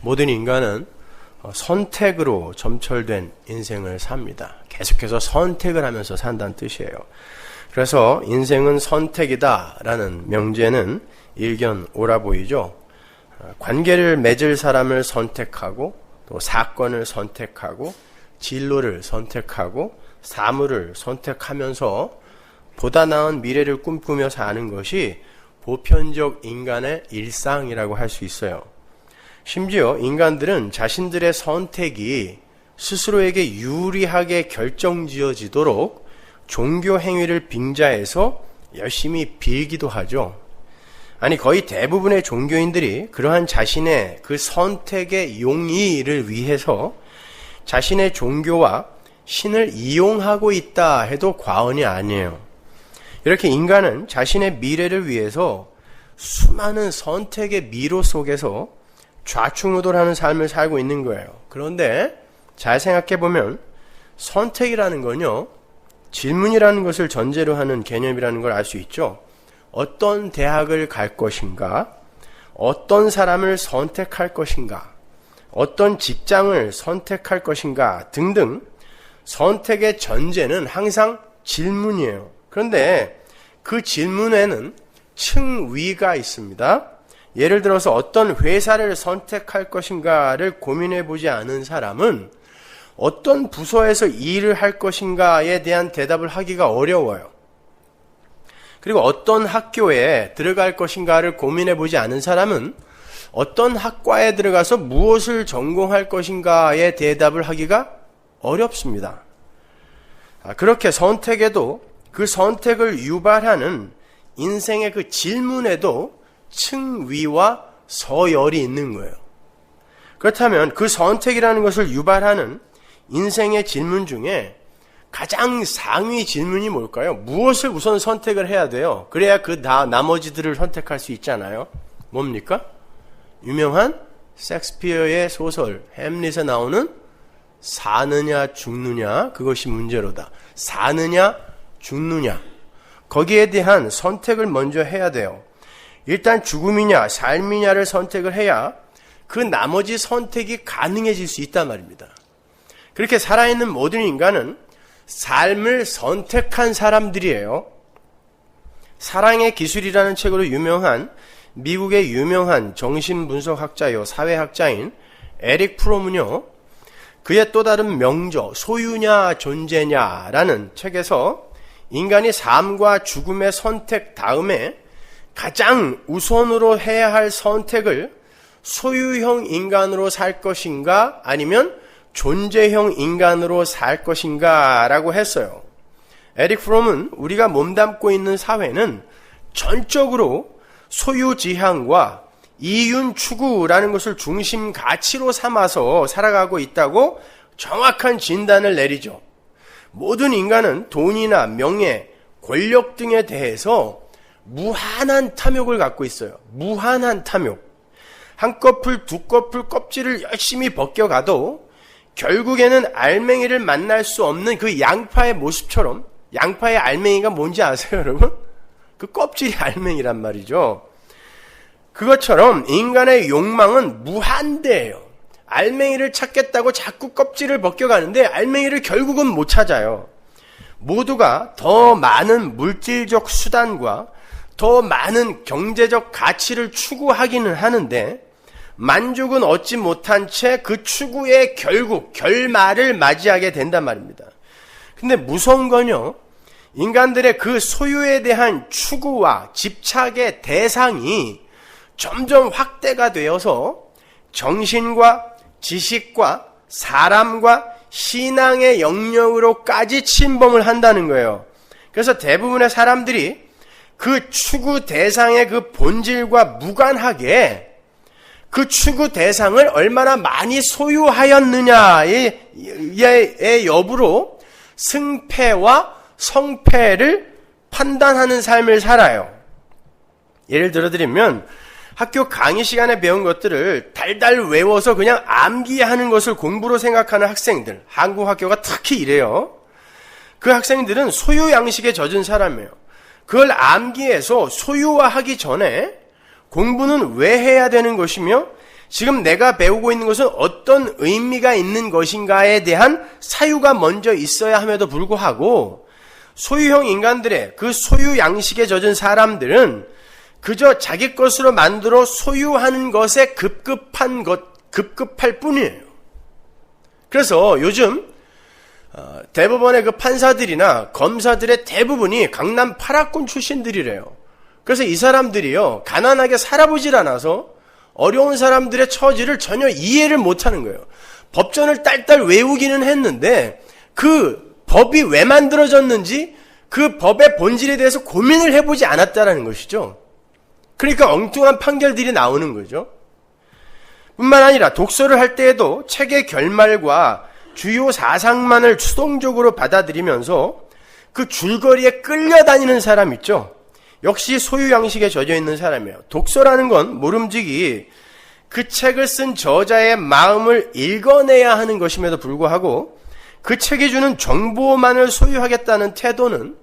모든 인간은 선택으로 점철된 인생을 삽니다. 계속해서 선택을 하면서 산다는 뜻이에요. 그래서 인생은 선택이다 라는 명제는 일견 옳아 보이죠. 관계를 맺을 사람을 선택하고 또 사건을 선택하고 진로를 선택하고 사물을 선택하면서 보다 나은 미래를 꿈꾸며 사는 것이 보편적 인간의 일상이라고 할 수 있어요. 심지어 인간들은 자신들의 선택이 스스로에게 유리하게 결정지어지도록 종교 행위를 빙자해서 열심히 빌기도 하죠. 아니, 거의 대부분의 종교인들이 그러한 자신의 그 선택의 용의를 위해서 자신의 종교와 신을 이용하고 있다 해도 과언이 아니에요. 이렇게 인간은 자신의 미래를 위해서 수많은 선택의 미로 속에서 좌충우돌하는 삶을 살고 있는 거예요. 그런데 잘 생각해보면 선택이라는 건요, 질문이라는 것을 전제로 하는 개념이라는 걸 알 수 있죠. 어떤 대학을 갈 것인가, 어떤 사람을 선택할 것인가, 어떤 직장을 선택할 것인가 등등 선택의 전제는 항상 질문이에요. 그런데 그 질문에는 층위가 있습니다. 예를 들어서 어떤 회사를 선택할 것인가를 고민해 보지 않은 사람은 어떤 부서에서 일을 할 것인가에 대한 대답을 하기가 어려워요. 그리고 어떤 학교에 들어갈 것인가를 고민해 보지 않은 사람은 어떤 학과에 들어가서 무엇을 전공할 것인가에 대답을 하기가 어렵습니다. 그렇게 선택에도 그 선택을 유발하는 인생의 그 질문에도 층위와 서열이 있는 거예요. 그렇다면 그 선택이라는 것을 유발하는 인생의 질문 중에 가장 상위 질문이 뭘까요? 무엇을 우선 선택을 해야 돼요? 그래야 그 나머지들을 선택할 수 있잖아요. 뭡니까? 유명한 셰익스피어의 소설 햄릿에 나오는 사느냐 죽느냐 그것이 문제로다. 사느냐 죽느냐 거기에 대한 선택을 먼저 해야 돼요. 일단 죽음이냐 삶이냐를 선택을 해야 그 나머지 선택이 가능해질 수 있단 말입니다. 그렇게 살아있는 모든 인간은 삶을 선택한 사람들이에요. 사랑의 기술이라는 책으로 유명한 미국의 유명한 정신분석학자요 사회학자인 에릭 프롬은요, 그의 또 다른 명저 소유냐 존재냐라는 책에서 인간이 삶과 죽음의 선택 다음에 가장 우선으로 해야 할 선택을 소유형 인간으로 살 것인가 아니면 존재형 인간으로 살 것인가 라고 했어요. 에릭 프롬은 우리가 몸담고 있는 사회는 전적으로 소유지향과 이윤 추구라는 것을 중심 가치로 삼아서 살아가고 있다고 정확한 진단을 내리죠. 모든 인간은 돈이나 명예, 권력 등에 대해서 무한한 탐욕을 갖고 있어요. 무한한 탐욕. 한꺼풀 두꺼풀 껍질을 열심히 벗겨가도 결국에는 알맹이를 만날 수 없는 그 양파의 모습처럼, 양파의 알맹이가 뭔지 아세요, 여러분? 그 껍질이 알맹이란 말이죠. 그것처럼 인간의 욕망은 무한대예요. 알맹이를 찾겠다고 자꾸 껍질을 벗겨가는데 알맹이를 결국은 못 찾아요. 모두가 더 많은 물질적 수단과 더 많은 경제적 가치를 추구하기는 하는데 만족은 얻지 못한 채 그 추구의 결말을 맞이하게 된단 말입니다. 근데 무서운 건요, 인간들의 그 소유에 대한 추구와 집착의 대상이 점점 확대가 되어서 정신과 지식과 사람과 신앙의 영역으로까지 침범을 한다는 거예요. 그래서 대부분의 사람들이 그 추구 대상의 그 본질과 무관하게 그 추구 대상을 얼마나 많이 소유하였느냐의 여부로 승패와 성패를 판단하는 삶을 살아요. 예를 들어드리면 학교 강의 시간에 배운 것들을 달달 외워서 그냥 암기하는 것을 공부로 생각하는 학생들, 한국 학교가 특히 이래요. 그 학생들은 소유 양식에 젖은 사람이에요. 그걸 암기해서 소유화하기 전에 공부는 왜 해야 되는 것이며 지금 내가 배우고 있는 것은 어떤 의미가 있는 것인가에 대한 사유가 먼저 있어야 함에도 불구하고 소유형 인간들의 그 소유 양식에 젖은 사람들은 그저 자기 것으로 만들어 소유하는 것에 급급할 뿐이에요. 그래서 요즘 대법원의 그 판사들이나 검사들의 대부분이 강남 8학군 출신들이래요. 그래서 이 사람들이요, 가난하게 살아보질 않아서 어려운 사람들의 처지를 전혀 이해를 못하는 거예요. 법전을 딸딸 외우기는 했는데 그 법이 왜 만들어졌는지 그 법의 본질에 대해서 고민을 해보지 않았다라는 것이죠. 그러니까 엉뚱한 판결들이 나오는 거죠. 뿐만 아니라 독서를 할 때에도 책의 결말과 주요 사상만을 수동적으로 받아들이면서 그 줄거리에 끌려다니는 사람 있죠. 역시 소유 양식에 젖어 있는 사람이에요. 독서라는 건 모름지기 그 책을 쓴 저자의 마음을 읽어내야 하는 것임에도 불구하고 그 책이 주는 정보만을 소유하겠다는 태도는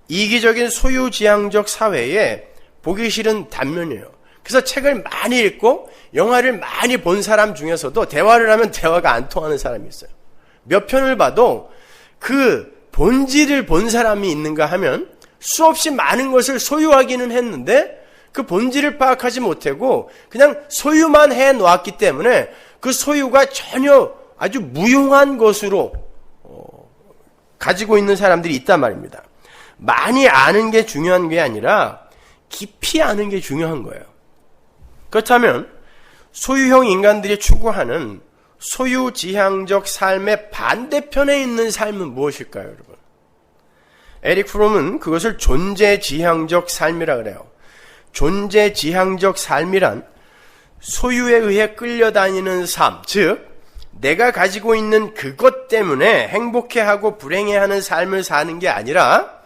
이기적인 소유지향적 사회에 보기 싫은 단면이에요. 그래서 책을 많이 읽고 영화를 많이 본 사람 중에서도 대화를 하면 대화가 안 통하는 사람이 있어요. 몇 편을 봐도 그 본질을 본 사람이 있는가 하면 수없이 많은 것을 소유하기는 했는데 그 본질을 파악하지 못하고 그냥 소유만 해 놓았기 때문에 그 소유가 전혀 아주 무용한 것으로 가지고 있는 사람들이 있단 말입니다. 많이 아는 게 중요한 게 아니라 깊이 아는 게 중요한 거예요. 그렇다면 소유형 인간들이 추구하는 소유지향적 삶의 반대편에 있는 삶은 무엇일까요, 여러분? 에릭 프롬은 그것을 존재지향적 삶이라 그래요. 존재지향적 삶이란 소유에 의해 끌려다니는 삶, 즉 내가 가지고 있는 그것 때문에 행복해하고 불행해하는 삶을 사는 게 아니라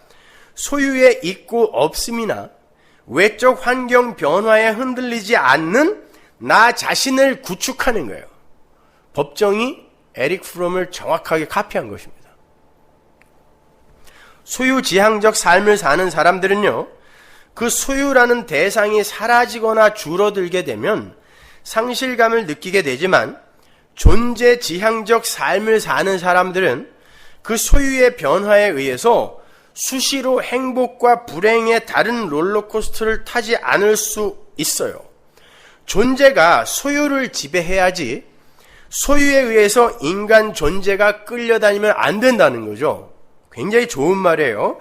소유의 있고 없음이나 외적 환경 변화에 흔들리지 않는 나 자신을 구축하는 거예요. 법정이 에릭 프롬을 정확하게 카피한 것입니다. 소유지향적 삶을 사는 사람들은요, 그 소유라는 대상이 사라지거나 줄어들게 되면 상실감을 느끼게 되지만 존재지향적 삶을 사는 사람들은 그 소유의 변화에 의해서 수시로 행복과 불행의 다른 롤러코스터를 타지 않을 수 있어요. 존재가 소유를 지배해야지 소유에 의해서 인간 존재가 끌려다니면 안 된다는 거죠. 굉장히 좋은 말이에요.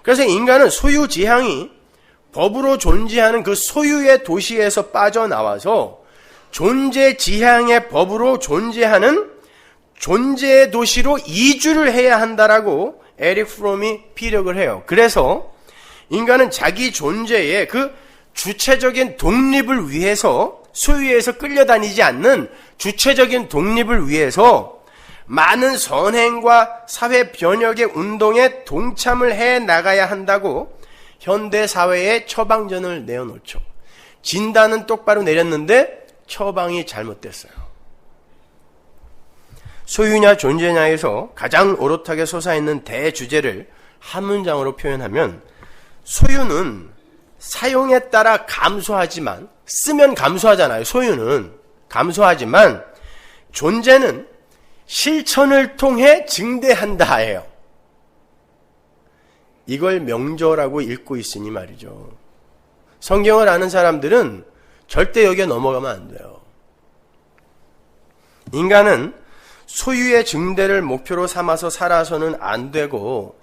그래서 인간은 소유지향이 법으로 존재하는 그 소유의 도시에서 빠져나와서 존재지향의 법으로 존재하는 존재의 도시로 이주를 해야 한다라고 에릭 프롬이 피력을 해요. 그래서 인간은 자기 존재의 그 주체적인 독립을 위해서 소유에서 끌려다니지 않는 주체적인 독립을 위해서 많은 선행과 사회 변혁의 운동에 동참을 해 나가야 한다고 현대사회에 처방전을 내어놓죠. 진단은 똑바로 내렸는데 처방이 잘못됐어요. 소유냐 존재냐에서 가장 오롯하게 솟아있는 대주제를 한 문장으로 표현하면 소유는 사용에 따라 감소하지만, 쓰면 감소하잖아요. 소유는 감소하지만 존재는 실천을 통해 증대한다예요. 이걸 명저라고 읽고 있으니 말이죠. 성경을 아는 사람들은 절대 여기에 넘어가면 안 돼요. 인간은 소유의 증대를 목표로 삼아서 살아서는 안 되고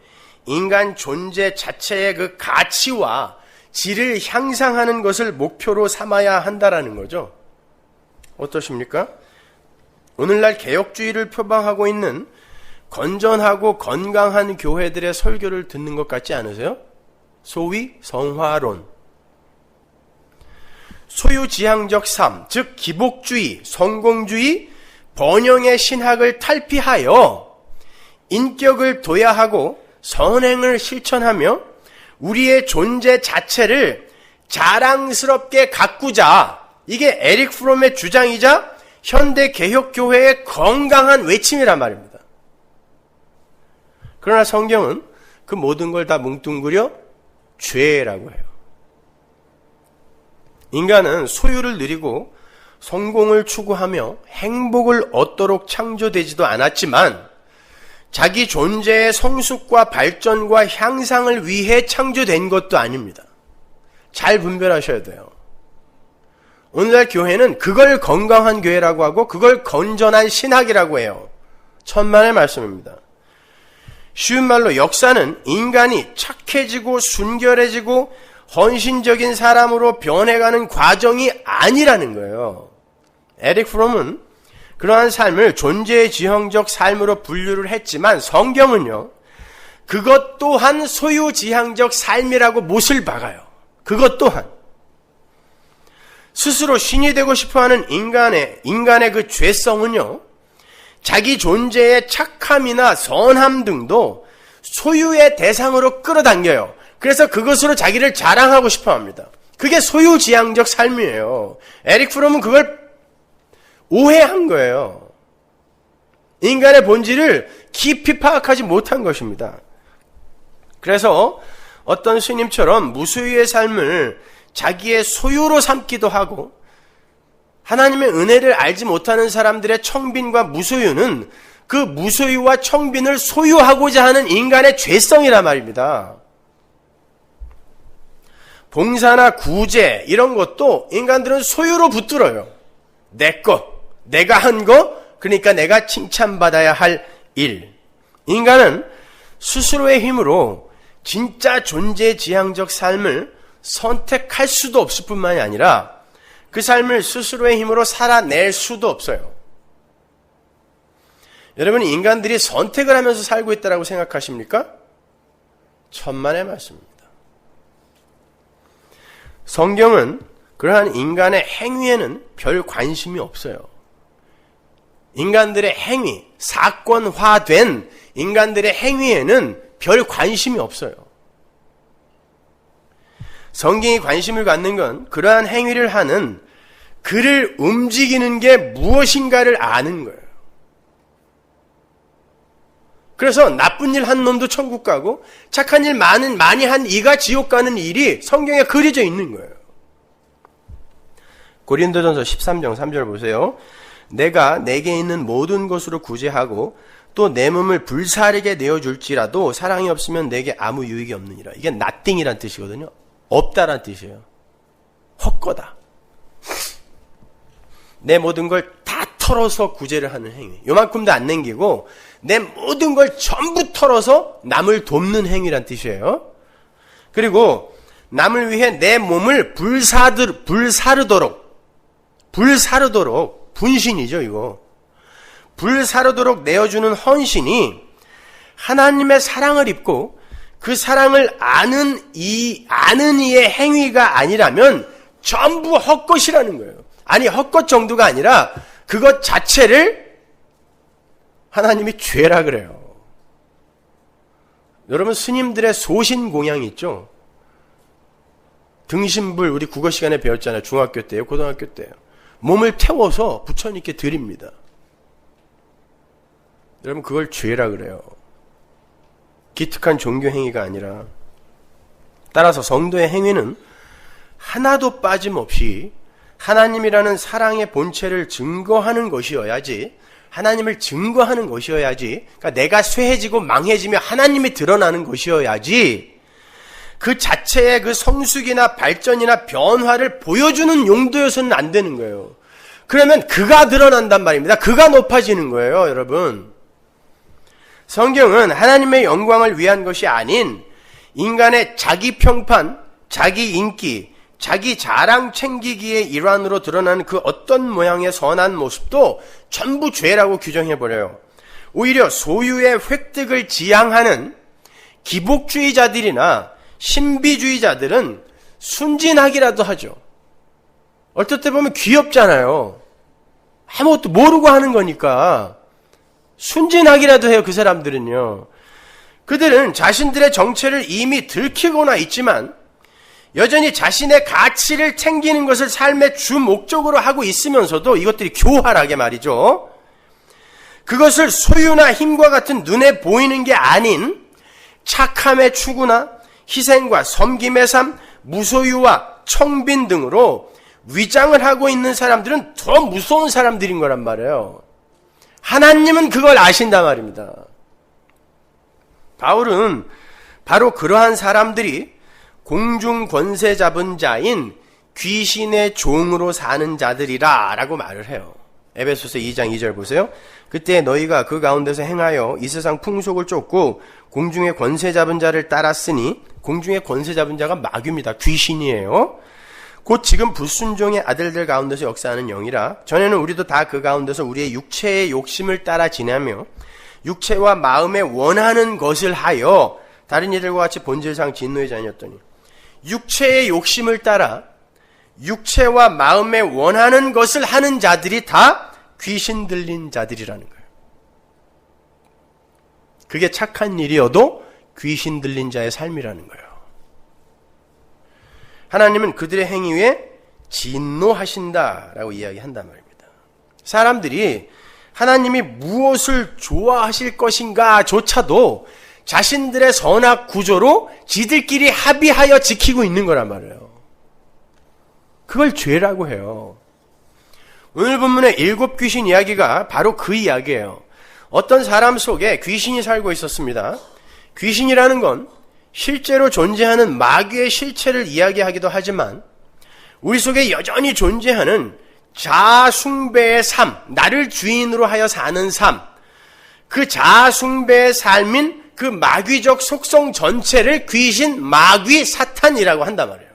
인간 존재 자체의 그 가치와 질을 향상하는 것을 목표로 삼아야 한다라는 거죠. 어떠십니까? 오늘날 개혁주의를 표방하고 있는 건전하고 건강한 교회들의 설교를 듣는 것 같지 않으세요? 소위 성화론. 소유지향적 삶, 즉 기복주의, 성공주의, 번영의 신학을 탈피하여 인격을 도야하고 선행을 실천하며 우리의 존재 자체를 자랑스럽게 가꾸자. 이게 에릭 프롬의 주장이자 현대 개혁교회의 건강한 외침이란 말입니다. 그러나 성경은 그 모든 걸 다 뭉뚱그려 죄라고 해요. 인간은 소유를 누리고 성공을 추구하며 행복을 얻도록 창조되지도 않았지만 자기 존재의 성숙과 발전과 향상을 위해 창조된 것도 아닙니다. 잘 분별하셔야 돼요. 오늘날 교회는 그걸 건강한 교회라고 하고 그걸 건전한 신학이라고 해요. 천만의 말씀입니다. 쉬운 말로 역사는 인간이 착해지고 순결해지고 헌신적인 사람으로 변해가는 과정이 아니라는 거예요. 에릭 프롬은 그러한 삶을 존재의 지형적 삶으로 분류를 했지만 성경은요, 그것 또한 소유지향적 삶이라고 못을 박아요. 그것 또한. 스스로 신이 되고 싶어하는 인간의 그 죄성은요, 자기 존재의 착함이나 선함 등도 소유의 대상으로 끌어당겨요. 그래서 그것으로 자기를 자랑하고 싶어 합니다. 그게 소유지향적 삶이에요. 에릭 프롬은 그걸 오해한 거예요. 인간의 본질을 깊이 파악하지 못한 것입니다. 그래서 어떤 스님처럼 무소유의 삶을 자기의 소유로 삼기도 하고, 하나님의 은혜를 알지 못하는 사람들의 청빈과 무소유는 그 무소유와 청빈을 소유하고자 하는 인간의 죄성이란 말입니다. 봉사나 구제 이런 것도 인간들은 소유로 붙들어요. 내 것, 내가 한 거, 그러니까 내가 칭찬받아야 할 일. 인간은 스스로의 힘으로 진짜 존재지향적 삶을 선택할 수도 없을 뿐만이 아니라 그 삶을 스스로의 힘으로 살아낼 수도 없어요. 여러분, 인간들이 선택을 하면서 살고 있다고 생각하십니까? 천만의 말씀입니다. 성경은 그러한 인간의 행위에는 별 관심이 없어요. 인간들의 행위, 사건화된 인간들의 행위에는 별 관심이 없어요. 성경이 관심을 갖는 건 그러한 행위를 하는 그를 움직이는 게 무엇인가를 아는 거예요. 그래서 나쁜 일 한 놈도 천국 가고 착한 일 많이 한 이가 지옥 가는 일이 성경에 그려져 있는 거예요. 고린도전서 13장 3절 보세요. 내가 내게 있는 모든 것으로 구제하고 또 내 몸을 불사르게 내어줄지라도 사랑이 없으면 내게 아무 유익이 없느니라. 이게 nothing이란 뜻이거든요. 없다란 뜻이에요. 헛거다. 내 모든 걸 다 털어서 구제를 하는 행위. 요만큼도 안 남기고 내 모든 걸 전부 털어서 남을 돕는 행위란 뜻이에요. 그리고 남을 위해 내 몸을 불사르도록 분신이죠, 이거. 불사르도록 내어주는 헌신이 하나님의 사랑을 입고 그 사랑을 아는 이의 행위가 아니라면 전부 헛것이라는 거예요. 아니, 헛것 정도가 아니라 그것 자체를 하나님이 죄라 그래요. 여러분, 스님들의 소신공양이 있죠? 등신불 우리 국어 시간에 배웠잖아요. 중학교 때요, 고등학교 때요. 몸을 태워서 부처님께 드립니다. 여러분, 그걸 죄라 그래요. 기특한 종교 행위가 아니라. 따라서 성도의 행위는 하나도 빠짐없이 하나님이라는 사랑의 본체를 증거하는 것이어야지, 하나님을 증거하는 것이어야지, 그러니까 내가 쇠해지고 망해지며 하나님이 드러나는 것이어야지, 그 자체의 그 성숙이나 발전이나 변화를 보여주는 용도여서는 안 되는 거예요. 그러면 그가 드러난단 말입니다. 그가 높아지는 거예요, 여러분. 성경은 하나님의 영광을 위한 것이 아닌 인간의 자기 평판, 자기 인기, 자기 자랑 챙기기의 일환으로 드러나는 그 어떤 모양의 선한 모습도 전부 죄라고 규정해버려요. 오히려 소유의 획득을 지향하는 기복주의자들이나 신비주의자들은 순진하기라도 하죠. 어떨 때 보면 귀엽잖아요. 아무것도 모르고 하는 거니까 순진하기라도 해요. 그 사람들은요. 그들은 자신들의 정체를 이미 들키거나 있지만 여전히 자신의 가치를 챙기는 것을 삶의 주 목적으로 하고 있으면서도 이것들이 교활하게 말이죠. 그것을 소유나 힘과 같은 눈에 보이는 게 아닌 착함의 추구나 희생과 섬김의 삶, 무소유와 청빈 등으로 위장을 하고 있는 사람들은 더 무서운 사람들인 거란 말이에요. 하나님은 그걸 아신단 말입니다. 바울은 바로 그러한 사람들이 공중 권세 잡은 자인 귀신의 종으로 사는 자들이라 라고 말을 해요. 에베소서 2장 2절 보세요. 그때 너희가 그 가운데서 행하여 이 세상 풍속을 쫓고 공중의 권세 잡은 자를 따랐으니, 공중의 권세 잡은 자가 마귀입니다. 귀신이에요. 곧 지금 불순종의 아들들 가운데서 역사하는 영이라. 전에는 우리도 다 그 가운데서 우리의 육체의 욕심을 따라 지내며 육체와 마음에 원하는 것을 하여 다른 이들과 같이 본질상 진노의 자녀였더니, 육체의 욕심을 따라 육체와 마음에 원하는 것을 하는 자들이 다 귀신 들린 자들이라는 거예요. 그게 착한 일이어도 귀신 들린 자의 삶이라는 거예요. 하나님은 그들의 행위에 진노하신다라고 이야기한단 말입니다. 사람들이 하나님이 무엇을 좋아하실 것인가 조차도 자신들의 선악 구조로 지들끼리 합의하여 지키고 있는 거란 말이에요. 그걸 죄라고 해요. 오늘 본문의 7 귀신 이야기가 바로 그 이야기예요. 어떤 사람 속에 귀신이 살고 있었습니다. 귀신이라는 건 실제로 존재하는 마귀의 실체를 이야기하기도 하지만 우리 속에 여전히 존재하는 자아숭배의 삶, 나를 주인으로 하여 사는 삶, 그 자아숭배의 삶인 그 마귀적 속성 전체를 귀신, 마귀, 사탄이라고 한단 말이에요.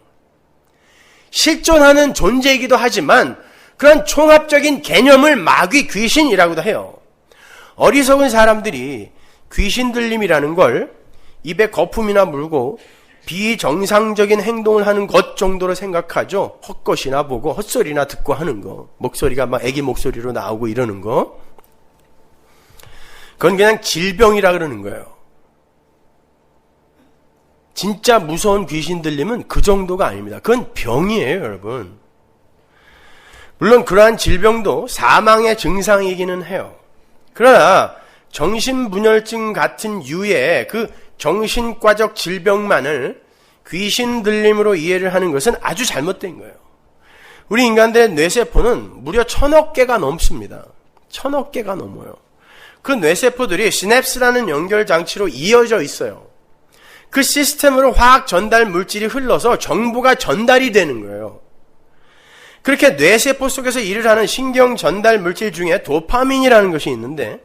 실존하는 존재이기도 하지만 그런 총합적인 개념을 마귀, 귀신이라고도 해요. 어리석은 사람들이 귀신 들림이라는 걸 입에 거품이나 물고 비정상적인 행동을 하는 것 정도로 생각하죠. 헛것이나 보고 헛소리나 듣고 하는 거, 목소리가 막 애기 목소리로 나오고 이러는 거, 그건 그냥 질병이라 그러는 거예요. 진짜 무서운 귀신 들림은 그 정도가 아닙니다. 그건 병이에요, 여러분. 물론 그러한 질병도 사망의 증상이기는 해요. 그러나 정신분열증 같은 유의 그 정신과적 질병만을 귀신 들림으로 이해를 하는 것은 아주 잘못된 거예요. 우리 인간들의 뇌세포는 무려 1000억 개가 넘습니다. 1000억 개가 넘어요. 그 뇌세포들이 시냅스라는 연결장치로 이어져 있어요. 그 시스템으로 화학 전달 물질이 흘러서 정보가 전달이 되는 거예요. 그렇게 뇌세포 속에서 일을 하는 신경 전달 물질 중에 도파민이라는 것이 있는데,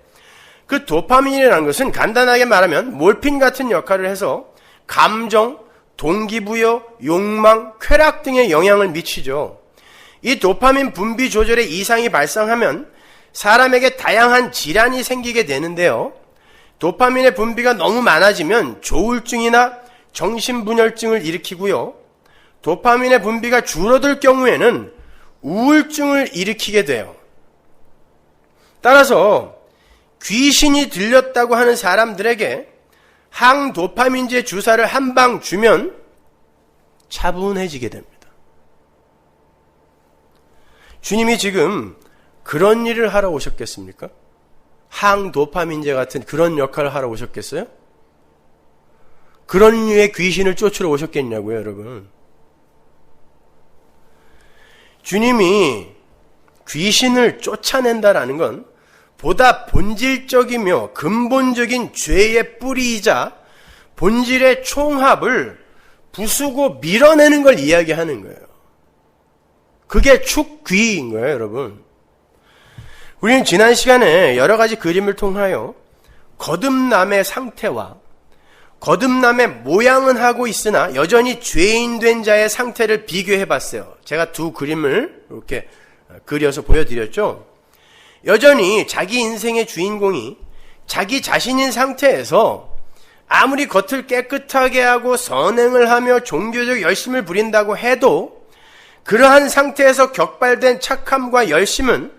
그 도파민이라는 것은 간단하게 말하면 몰핀 같은 역할을 해서 감정, 동기부여, 욕망, 쾌락 등에 영향을 미치죠. 이 도파민 분비 조절에 이상이 발생하면 사람에게 다양한 질환이 생기게 되는데요. 도파민의 분비가 너무 많아지면 조울증이나 정신분열증을 일으키고요. 도파민의 분비가 줄어들 경우에는 우울증을 일으키게 돼요. 따라서 귀신이 들렸다고 하는 사람들에게 항도파민제 주사를 한 방 주면 차분해지게 됩니다. 주님이 지금 그런 일을 하러 오셨겠습니까? 항도파민제 같은 그런 역할을 하러 오셨겠어요? 그런 류의 귀신을 쫓으러 오셨겠냐고요, 여러분. 주님이 귀신을 쫓아낸다라는 건 보다 본질적이며 근본적인 죄의 뿌리이자 본질의 총합을 부수고 밀어내는 걸 이야기하는 거예요. 그게 축귀인 거예요, 여러분. 우리는 지난 시간에 여러 가지 그림을 통하여 거듭남의 상태와 거듭남의 모양은 하고 있으나 여전히 죄인 된 자의 상태를 비교해 봤어요. 제가 두 그림을 이렇게 그려서 보여드렸죠. 여전히 자기 인생의 주인공이 자기 자신인 상태에서 아무리 겉을 깨끗하게 하고 선행을 하며 종교적 열심을 부린다고 해도 그러한 상태에서 격발된 착함과 열심은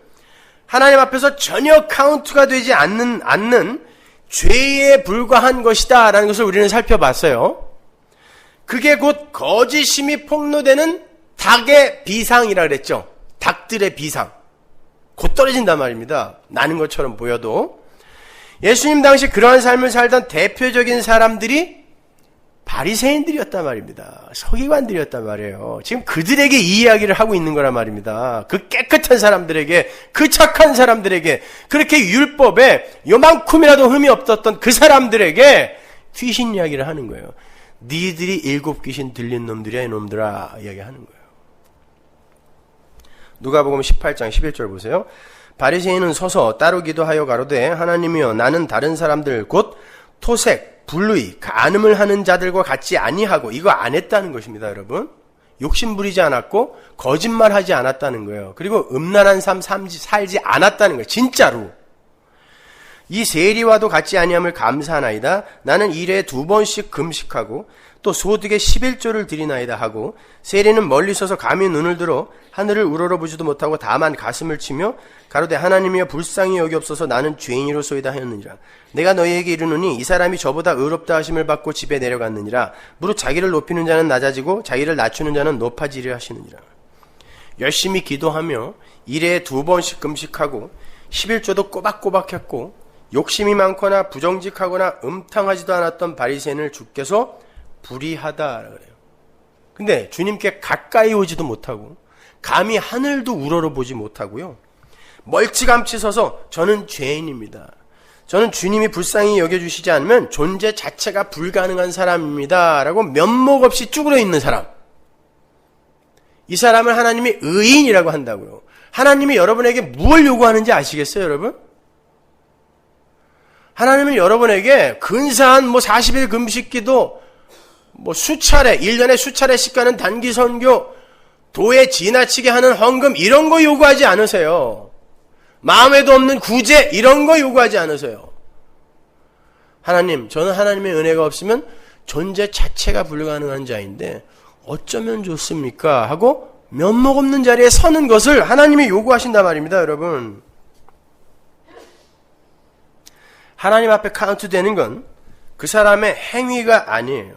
하나님 앞에서 전혀 카운트가 되지 않는 죄에 불과한 것이다 라는 것을 우리는 살펴봤어요. 그게 곧 거짓심이 폭로되는 닭의 비상이라 그랬죠. 닭들의 비상. 곧 떨어진단 말입니다. 나는 것처럼 보여도. 예수님 당시 그러한 삶을 살던 대표적인 사람들이 바리새인들이었단 말입니다. 서기관들이었단 말이에요. 지금 그들에게 이 이야기를 하고 있는 거란 말입니다. 그 깨끗한 사람들에게, 그 착한 사람들에게, 그렇게 율법에 요만큼이라도 흠이 없었던 그 사람들에게 귀신 이야기를 하는 거예요. 니들이 7 귀신 들린 놈들이야 이놈들아 이야기하는 거예요. 누가복음 18장 11절 보세요. 바리새인은 서서 따로 기도하여 가로되 하나님이여 나는 다른 사람들 곧 토색, 불의, 간음을 하는 자들과 같지 아니하고 이거 안 했다는 것입니다. 여러분. 욕심 부리지 않았고 거짓말하지 않았다는 거예요. 그리고 음란한 삶 살지 않았다는 거예요. 진짜로. 이 세리와도 같지 아니함을 감사하나이다. 나는 일에 2번씩 금식하고 또 소득의 11조를 드리나이다 하고 세리는 멀리 서서 감히 눈을 들어 하늘을 우러러보지도 못하고 다만 가슴을 치며 가로되 하나님이여 불쌍히 여기옵소서 나는 죄인이로소이다 하였느니라. 내가 너희에게 이르노니 이 사람이 저보다 의롭다 하심을 받고 집에 내려갔느니라. 무릇 자기를 높이는 자는 낮아지고 자기를 낮추는 자는 높아지려 하시느니라. 열심히 기도하며 일에 2번씩 금식하고 11조도 꼬박꼬박 했고 욕심이 많거나 부정직하거나 음탕하지도 않았던 바리새인을 주께서 불의하다 그래요. 근데 주님께 가까이 오지도 못하고 감히 하늘도 우러러보지 못하고요. 멀찌감치 서서 저는 죄인입니다. 저는 주님이 불쌍히 여겨주시지 않으면 존재 자체가 불가능한 사람입니다. 라고 면목 없이 쭈그려 있는 사람. 이 사람을 하나님이 의인이라고 한다고요. 하나님이 여러분에게 무엇을 요구하는지 아시겠어요, 여러분? 하나님은 여러분에게 근사한 40일 금식기도 수차례, 1년에 수차례씩 가는 단기 선교, 도에 지나치게 하는 헌금 이런 거 요구하지 않으세요. 마음에도 없는 구제 이런 거 요구하지 않으세요. 하나님, 저는 하나님의 은혜가 없으면 존재 자체가 불가능한 자인데 어쩌면 좋습니까? 하고 면목 없는 자리에 서는 것을 하나님이 요구하신단 말입니다, 여러분. 하나님 앞에 카운트되는 건 그 사람의 행위가 아니에요.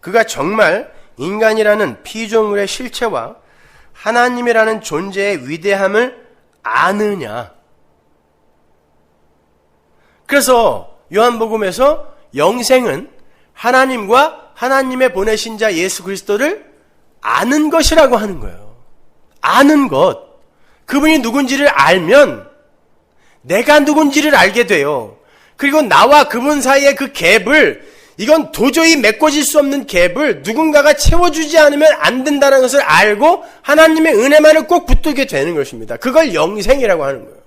그가 정말 인간이라는 피조물의 실체와 하나님이라는 존재의 위대함을 아느냐. 그래서 요한복음에서 영생은 하나님과 하나님의 보내신 자 예수 그리스도를 아는 것이라고 하는 거예요. 아는 것. 그분이 누군지를 알면 내가 누군지를 알게 돼요. 그리고 나와 그분 사이의 그 갭을, 이건 도저히 메꿔질 수 없는 갭을 누군가가 채워주지 않으면 안 된다는 것을 알고 하나님의 은혜만을 꼭 붙들게 되는 것입니다. 그걸 영생이라고 하는 거예요.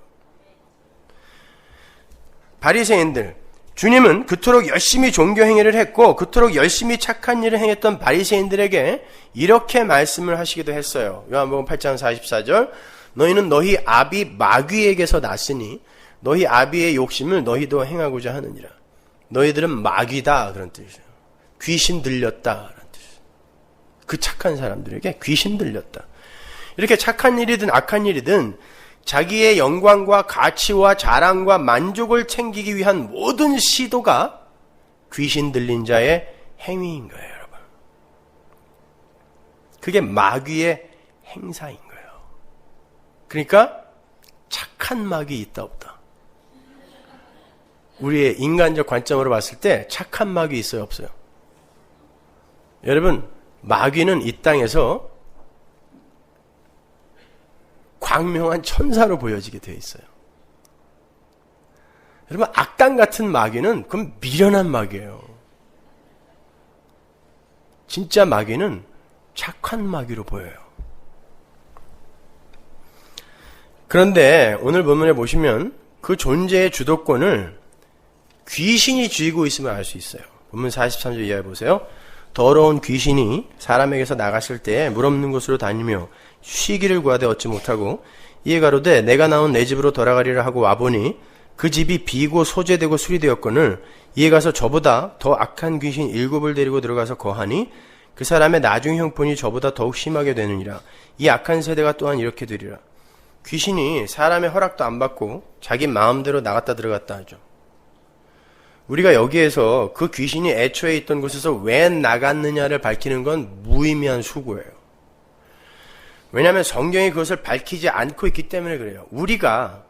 바리새인들, 주님은 그토록 열심히 종교 행위를 했고 그토록 열심히 착한 일을 행했던 바리새인들에게 이렇게 말씀을 하시기도 했어요. 요한복음 8장 44절, 너희는 너희 아비 마귀에게서 났으니 너희 아비의 욕심을 너희도 행하고자 하느니라. 너희들은 마귀다 그런 뜻이에요. 귀신 들렸다 그런 뜻이에요. 그 착한 사람들에게 귀신 들렸다. 이렇게 착한 일이든 악한 일이든 자기의 영광과 가치와 자랑과 만족을 챙기기 위한 모든 시도가 귀신 들린 자의 행위인 거예요, 여러분. 그게 마귀의 행사인 거예요. 그러니까 착한 마귀 있다 없다. 우리의 인간적 관점으로 봤을 때 착한 마귀 있어요, 없어요? 여러분, 마귀는 이 땅에서 광명한 천사로 보여지게 되어 있어요. 여러분, 악당 같은 마귀는 그건 미련한 마귀예요. 진짜 마귀는 착한 마귀로 보여요. 그런데 오늘 본문에 보시면 그 존재의 주도권을 귀신이 쥐고 있음을 알 수 있어요. 본문 43절 이하에 보세요. 더러운 귀신이 사람에게서 나갔을 때 물 없는 곳으로 다니며 쉬기를 구하되 얻지 못하고 이에 가로되 내가 나온 내 집으로 돌아가리라 하고 와보니 그 집이 비고 소재되고 수리되었거늘 이에 가서 저보다 더 악한 귀신 7을 데리고 들어가서 거하니 그 사람의 나중 형편이 저보다 더욱 심하게 되느니라. 이 악한 세대가 또한 이렇게 되리라. 귀신이 사람의 허락도 안 받고 자기 마음대로 나갔다 들어갔다 하죠. 우리가 여기에서 그 귀신이 애초에 있던 곳에서 왜 나갔느냐를 밝히는 건 무의미한 수고예요. 왜냐하면 성경이 그것을 밝히지 않고 있기 때문에 그래요. 우리가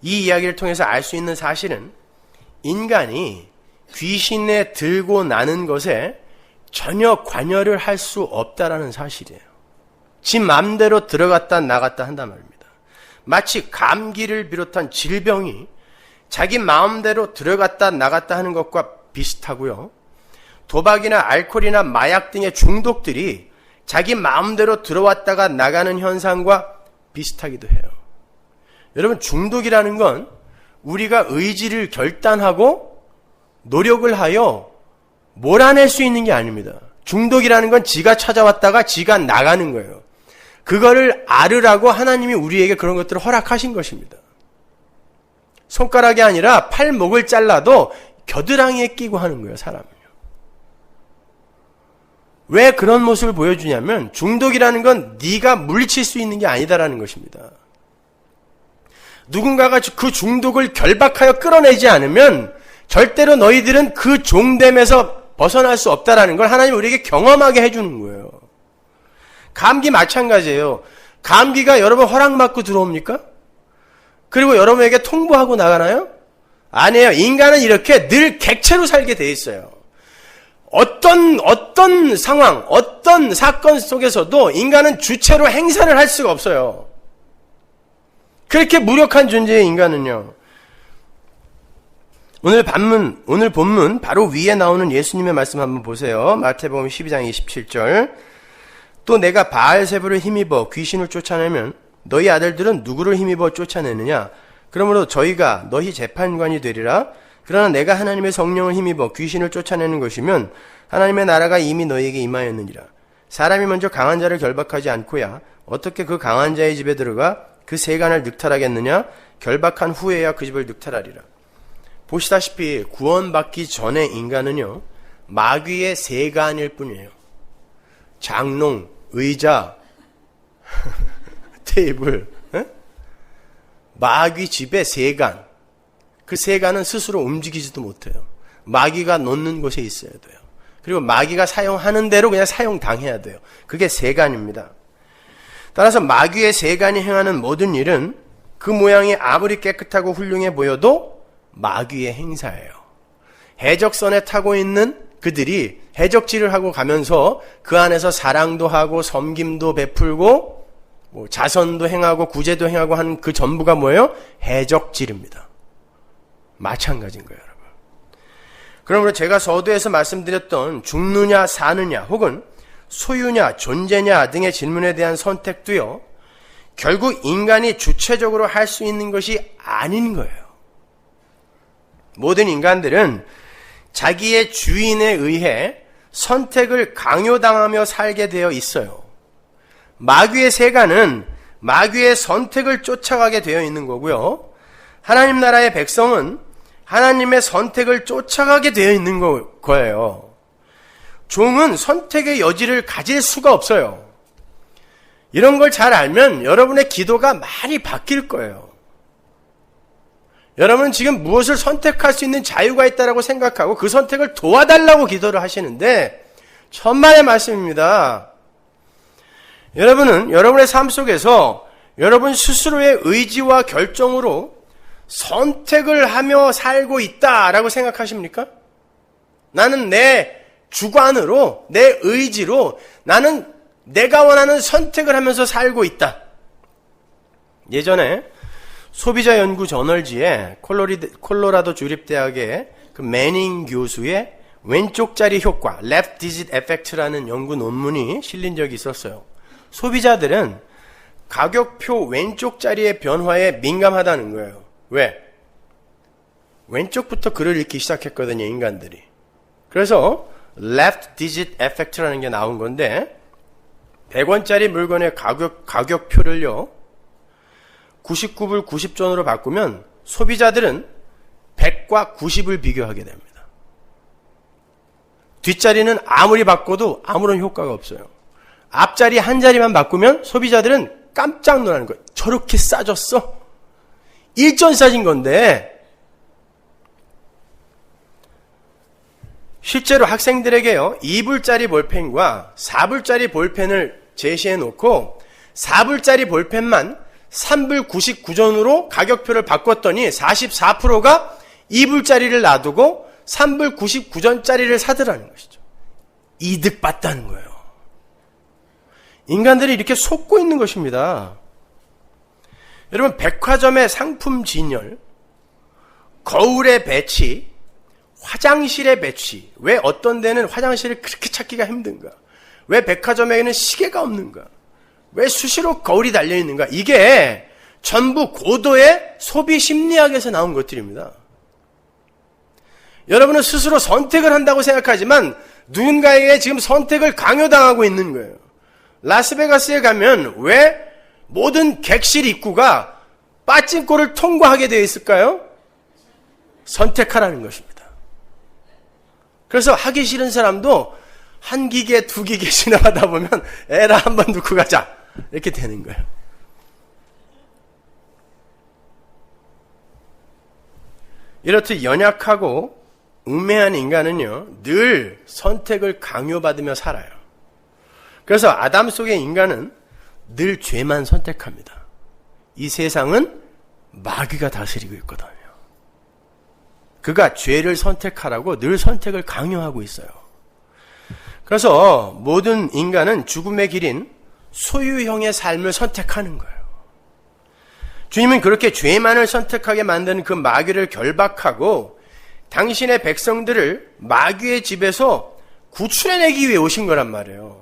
이 이야기를 통해서 알 수 있는 사실은 인간이 귀신에 들고 나는 것에 전혀 관여를 할 수 없다라는 사실이에요. 지 마음대로 들어갔다 나갔다 한단 말입니다. 마치 감기를 비롯한 질병이 자기 마음대로 들어갔다 나갔다 하는 것과 비슷하고요. 도박이나 알코올이나 마약 등의 중독들이 자기 마음대로 들어왔다가 나가는 현상과 비슷하기도 해요. 여러분, 중독이라는 건 우리가 의지를 결단하고 노력을 하여 몰아낼 수 있는 게 아닙니다. 중독이라는 건 지가 찾아왔다가 지가 나가는 거예요. 그거를 앓으라고 하나님이 우리에게 그런 것들을 허락하신 것입니다. 손가락이 아니라 팔목을 잘라도 겨드랑이에 끼고 하는 거예요, 사람은요. 왜 그런 모습을 보여주냐면 중독이라는 건 네가 물리칠 수 있는 게 아니다라는 것입니다. 누군가가 그 중독을 결박하여 끌어내지 않으면 절대로 너희들은 그 종됨에서 벗어날 수 없다라는 걸 하나님 우리에게 경험하게 해주는 거예요. 감기 마찬가지예요. 감기가 여러분 허락받고 들어옵니까? 그리고 여러분에게 통보하고 나가나요? 아니에요. 인간은 이렇게 늘 객체로 살게 돼 있어요. 어떤 상황, 어떤 사건 속에서도 인간은 주체로 행사를 할 수가 없어요. 그렇게 무력한 존재의 인간은요. 오늘 본문 바로 위에 나오는 예수님의 말씀 한번 보세요. 마태복음 12장 27절. 또 내가 바알세불을 힘입어 귀신을 쫓아내면 너희 아들들은 누구를 힘입어 쫓아내느냐? 그러므로 저희가 너희 재판관이 되리라. 그러나 내가 하나님의 성령을 힘입어 귀신을 쫓아내는 것이면 하나님의 나라가 이미 너희에게 임하였느니라. 사람이 먼저 강한 자를 결박하지 않고야 어떻게 그 강한 자의 집에 들어가 그 세간을 늑탈하겠느냐? 결박한 후에야 그 집을 늑탈하리라. 보시다시피 구원받기 전에 인간은요, 마귀의 세간일 뿐이에요. 장롱, 의자, 테이블, 마귀 집의 세간. 그 세간은 스스로 움직이지도 못해요. 마귀가 놓는 곳에 있어야 돼요. 그리고 마귀가 사용하는 대로 그냥 사용당해야 돼요. 그게 세간입니다. 따라서 마귀의 세간이 행하는 모든 일은 그 모양이 아무리 깨끗하고 훌륭해 보여도 마귀의 행사예요. 해적선에 타고 있는 그들이 해적질을 하고 가면서 그 안에서 사랑도 하고 섬김도 베풀고 자선도 행하고 구제도 행하고 하는 그 전부가 뭐예요? 해적질입니다. 마찬가지인 거예요, 여러분. 그러므로 제가 서두에서 말씀드렸던 죽느냐 사느냐 혹은 소유냐 존재냐 등의 질문에 대한 선택도요, 결국 인간이 주체적으로 할 수 있는 것이 아닌 거예요. 모든 인간들은 자기의 주인에 의해 선택을 강요당하며 살게 되어 있어요. 마귀의 세간은 마귀의 선택을 쫓아가게 되어 있는 거고요. 하나님 나라의 백성은 하나님의 선택을 쫓아가게 되어 있는 거예요. 종은 선택의 여지를 가질 수가 없어요. 이런 걸 잘 알면 여러분의 기도가 많이 바뀔 거예요. 여러분은 지금 무엇을 선택할 수 있는 자유가 있다고 생각하고 그 선택을 도와달라고 기도를 하시는데 천만의 말씀입니다. 여러분은 여러분의 삶 속에서 여러분 스스로의 의지와 결정으로 선택을 하며 살고 있다라고 생각하십니까? 나는 내 주관으로, 내 의지로 나는 내가 원하는 선택을 하면서 살고 있다. 예전에 소비자 연구 저널지에 콜로라도 주립대학의 그 매닝 교수의 왼쪽짜리 효과, left digit effect라는 연구 논문이 실린 적이 있었어요. 소비자들은 가격표 왼쪽짜리의 변화에 민감하다는 거예요. 왜? 왼쪽부터 글을 읽기 시작했거든요, 인간들이. 그래서 left digit effect라는 게 나온 건데 100원짜리 물건의 가격표를요 99불 90전으로 바꾸면 소비자들은 100과 90을 비교하게 됩니다. 뒷자리는 아무리 바꿔도 아무런 효과가 없어요. 앞자리 한 자리만 바꾸면 소비자들은 깜짝 놀라는 거예요. 저렇게 싸졌어? 일전 싸진 건데. 실제로 학생들에게요 2불짜리 볼펜과 4불짜리 볼펜을 제시해 놓고 4불짜리 볼펜만 3불 99전으로 가격표를 바꿨더니 44%가 2불짜리를 놔두고 3불 99전짜리를 사더라는 것이죠. 이득받다는 거예요. 인간들이 이렇게 속고 있는 것입니다. 여러분, 백화점의 상품 진열, 거울의 배치, 화장실의 배치, 왜 어떤 데는 화장실을 그렇게 찾기가 힘든가? 왜 백화점에는 시계가 없는가? 왜 수시로 거울이 달려있는가? 이게 전부 고도의 소비 심리학에서 나온 것들입니다. 여러분은 스스로 선택을 한다고 생각하지만 누군가에게 지금 선택을 강요당하고 있는 거예요. 라스베가스에 가면 왜 모든 객실 입구가 빠진코를 통과하게 되어 있을까요? 선택하라는 것입니다. 그래서 하기 싫은 사람도 한 기계, 두 기계 지나가다 보면 에라 한번 넣고 가자 이렇게 되는 거예요. 이렇듯 연약하고 음해한 인간은요, 늘 선택을 강요받으며 살아요. 그래서 아담 속의 인간은 늘 죄만 선택합니다. 이 세상은 마귀가 다스리고 있거든요. 그가 죄를 선택하라고 늘 선택을 강요하고 있어요. 그래서 모든 인간은 죽음의 길인 소유형의 삶을 선택하는 거예요. 주님은 그렇게 죄만을 선택하게 만드는 그 마귀를 결박하고 당신의 백성들을 마귀의 집에서 구출해내기 위해 오신 거란 말이에요.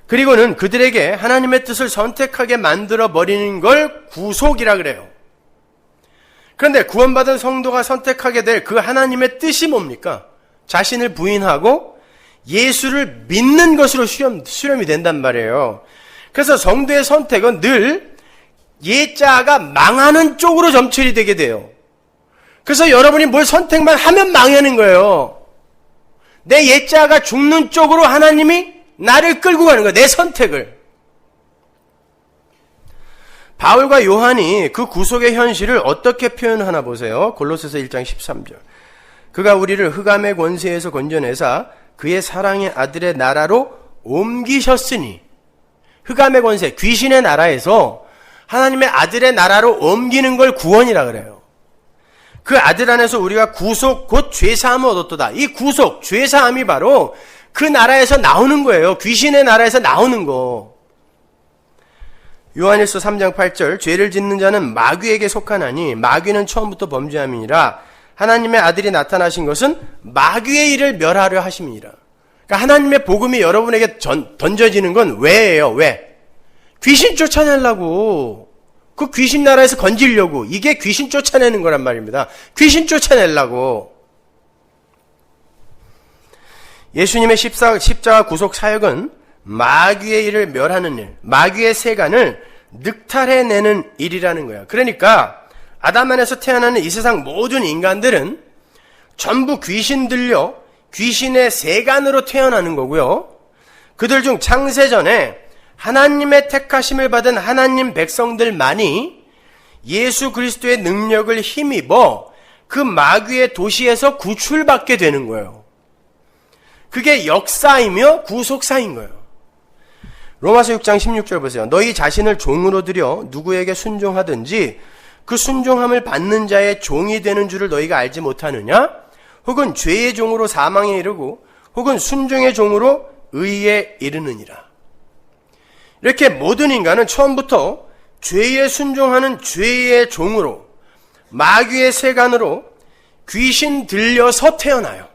그리고는 그들에게 하나님의 뜻을 선택하게 만들어버리는 걸 구속이라 그래요. 그런데 구원받은 성도가 선택하게 될 그 하나님의 뜻이 뭡니까? 자신을 부인하고 예수를 믿는 것으로 수렴이 된단 말이에요. 그래서 성도의 선택은 늘 예자가 망하는 쪽으로 점철이 되게 돼요. 그래서 여러분이 뭘 선택만 하면 망하는 거예요. 내 예자가 죽는 쪽으로 하나님이 나를 끌고 가는 거예요. 내 선택을. 바울과 요한이 그 구속의 현실을 어떻게 표현하나 보세요. 골로새서 1장 13절. 그가 우리를 흑암의 권세에서 건져내사 그의 사랑의 아들의 나라로 옮기셨으니, 흑암의 권세, 귀신의 나라에서 하나님의 아들의 나라로 옮기는 걸 구원이라 그래요. 그 아들 안에서 우리가 구속 곧 죄사함을 얻었도다. 이 구속, 죄사함이 바로 그 나라에서 나오는 거예요. 귀신의 나라에서 나오는 거. 요한일서 3장 8절, 죄를 짓는 자는 마귀에게 속하나니 마귀는 처음부터 범죄함이니라. 하나님의 아들이 나타나신 것은 마귀의 일을 멸하려 하심이니라. 그러니까 하나님의 복음이 여러분에게 던져지는 건 왜예요? 왜? 귀신 쫓아내려고. 그 귀신 나라에서 건지려고. 이게 귀신 쫓아내는 거란 말입니다. 귀신 쫓아내려고. 예수님의 십자가 구속 사역은 마귀의 일을 멸하는 일, 마귀의 세간을 늑탈해내는 일이라는 거야. 그러니까 아담 안에서 태어나는 이 세상 모든 인간들은 전부 귀신 들려 귀신의 세간으로 태어나는 거고요. 그들 중 창세전에 하나님의 택하심을 받은 하나님 백성들만이 예수 그리스도의 능력을 힘입어 그 마귀의 도시에서 구출받게 되는 거예요. 그게 역사이며 구속사인 거예요. 로마서 6장 16절 보세요. 너희 자신을 종으로 들여 누구에게 순종하든지 그 순종함을 받는 자의 종이 되는 줄을 너희가 알지 못하느냐? 혹은 죄의 종으로 사망에 이르고 혹은 순종의 종으로 의에 이르느니라. 이렇게 모든 인간은 처음부터 죄에 순종하는 죄의 종으로, 마귀의 세간으로 귀신 들려서 태어나요.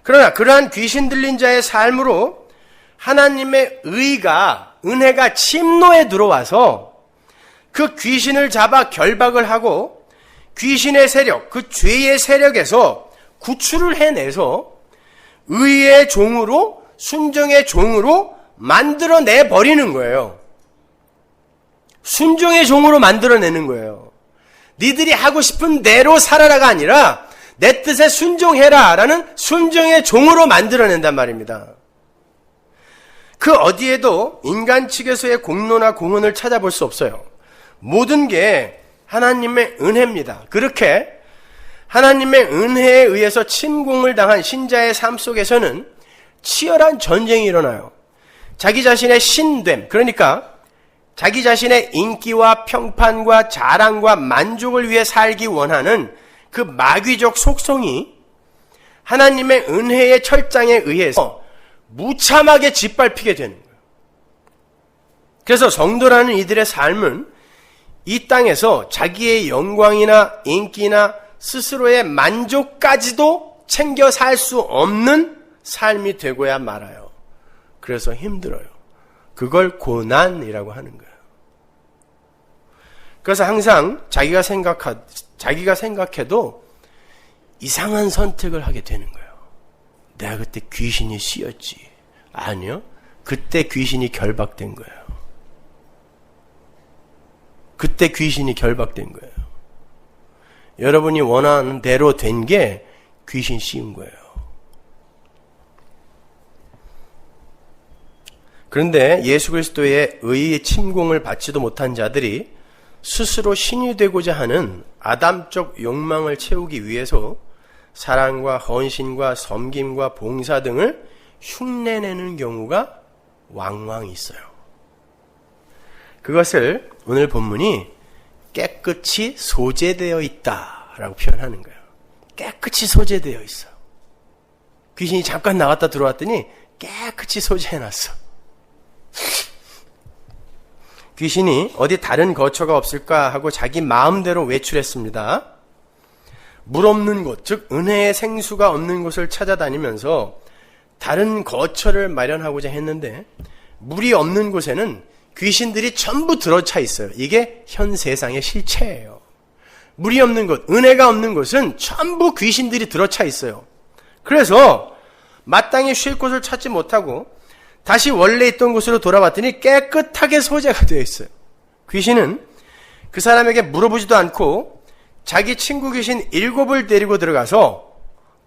그러나 그러한 귀신 들린 자의 삶으로 하나님의 은혜가 침노에 들어와서 그 귀신을 잡아 결박을 하고 귀신의 세력, 그 죄의 세력에서 구출을 해내서 의의 종으로, 순종의 종으로 만들어내 버리는 거예요. 순종의 종으로 만들어내는 거예요. 니들이 하고 싶은 대로 살아라가 아니라 내 뜻에 순종해라 라는 순종의 종으로 만들어낸단 말입니다. 그 어디에도 인간 측에서의 공로나 공헌을 찾아볼 수 없어요. 모든 게 하나님의 은혜입니다. 그렇게 하나님의 은혜에 의해서 침공을 당한 신자의 삶 속에서는 치열한 전쟁이 일어나요. 자기 자신의 신됨, 그러니까 자기 자신의 인기와 평판과 자랑과 만족을 위해 살기 원하는 그 마귀적 속성이 하나님의 은혜의 철장에 의해서 무참하게 짓밟히게 되는 거예요. 그래서 성도라는 이들의 삶은 이 땅에서 자기의 영광이나 인기나 스스로의 만족까지도 챙겨 살 수 없는 삶이 되고야 말아요. 그래서 힘들어요. 그걸 고난이라고 하는 거예요. 그래서 항상 자기가 생각해도 이상한 선택을 하게 되는 거예요. 내가 그때 귀신이 씌었지. 아니요. 그때 귀신이 결박된 거예요. 그때 귀신이 결박된 거예요. 여러분이 원하는 대로 된 게 귀신 씌운 거예요. 그런데 예수 그리스도의 의의 침공을 받지도 못한 자들이 스스로 신이 되고자 하는 아담적 욕망을 채우기 위해서 사랑과 헌신과 섬김과 봉사 등을 흉내내는 경우가 왕왕 있어요. 그것을 오늘 본문이 깨끗이 소재되어 있다라고 표현하는 거예요. 깨끗이 소재되어 있어. 귀신이 잠깐 나갔다 들어왔더니 깨끗이 소재해놨어. 귀신이 어디 다른 거처가 없을까 하고 자기 마음대로 외출했습니다. 물 없는 곳, 즉 은혜의 생수가 없는 곳을 찾아다니면서 다른 거처를 마련하고자 했는데 물이 없는 곳에는 귀신들이 전부 들어차 있어요. 이게 현 세상의 실체예요. 물이 없는 곳, 은혜가 없는 곳은 전부 귀신들이 들어차 있어요. 그래서 마땅히 쉴 곳을 찾지 못하고 다시 원래 있던 곳으로 돌아왔더니 깨끗하게 소재가 되어 있어요. 귀신은 그 사람에게 물어보지도 않고 자기 친구 귀신 7을 데리고 들어가서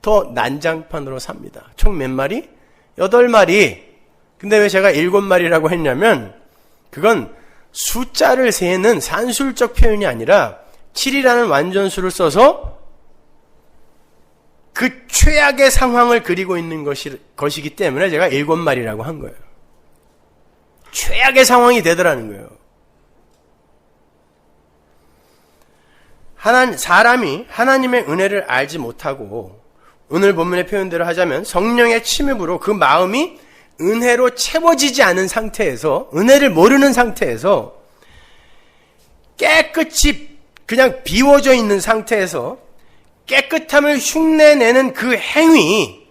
더 난장판으로 삽니다. 총 몇 마리? 8마리. 근데 왜 제가 7마리라고 했냐면 그건 숫자를 세는 산술적 표현이 아니라 7이라는 완전수를 써서 그 최악의 상황을 그리고 있는 것이기 때문에 제가 7마리라고 한 거예요. 최악의 상황이 되더라는 거예요. 사람이 하나님의 은혜를 알지 못하고 오늘 본문의 표현대로 하자면 성령의 침입으로 그 마음이 은혜로 채워지지 않은 상태에서, 은혜를 모르는 상태에서 깨끗이 그냥 비워져 있는 상태에서 깨끗함을 흉내내는 그 행위,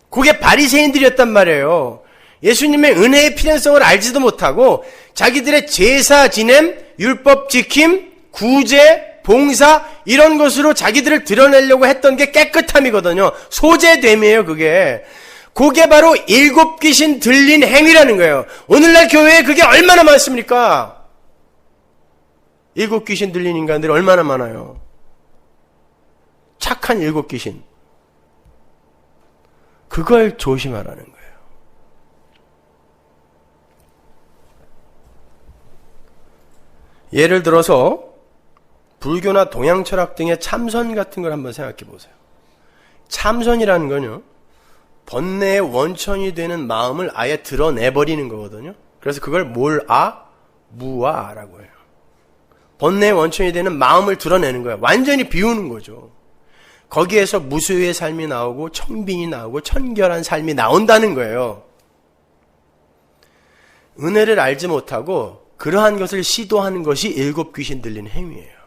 그게 바리새인들이었단 말이에요. 예수님의 은혜의 필연성을 알지도 못하고 자기들의 제사 지냄, 율법 지킴, 구제, 봉사 이런 것으로 자기들을 드러내려고 했던 게 깨끗함이거든요. 소재됨이에요. 그게 바로 7 귀신 들린 행위라는 거예요. 오늘날 교회에 그게 얼마나 많습니까? 7 귀신 들린 인간들이 얼마나 많아요. 착한 7 귀신. 그걸 조심하라는 거예요. 예를 들어서 불교나 동양 철학 등의 참선 같은 걸 한번 생각해 보세요. 참선이라는 건요, 번뇌의 원천이 되는 마음을 아예 드러내버리는 거거든요. 그래서 그걸 무아라고 해요. 번뇌의 원천이 되는 마음을 드러내는 거예요. 완전히 비우는 거죠. 거기에서 무소유의 삶이 나오고 청빙이 나오고 청결한 삶이 나온다는 거예요. 은혜를 알지 못하고 그러한 것을 시도하는 것이 7 귀신 들린 행위예요.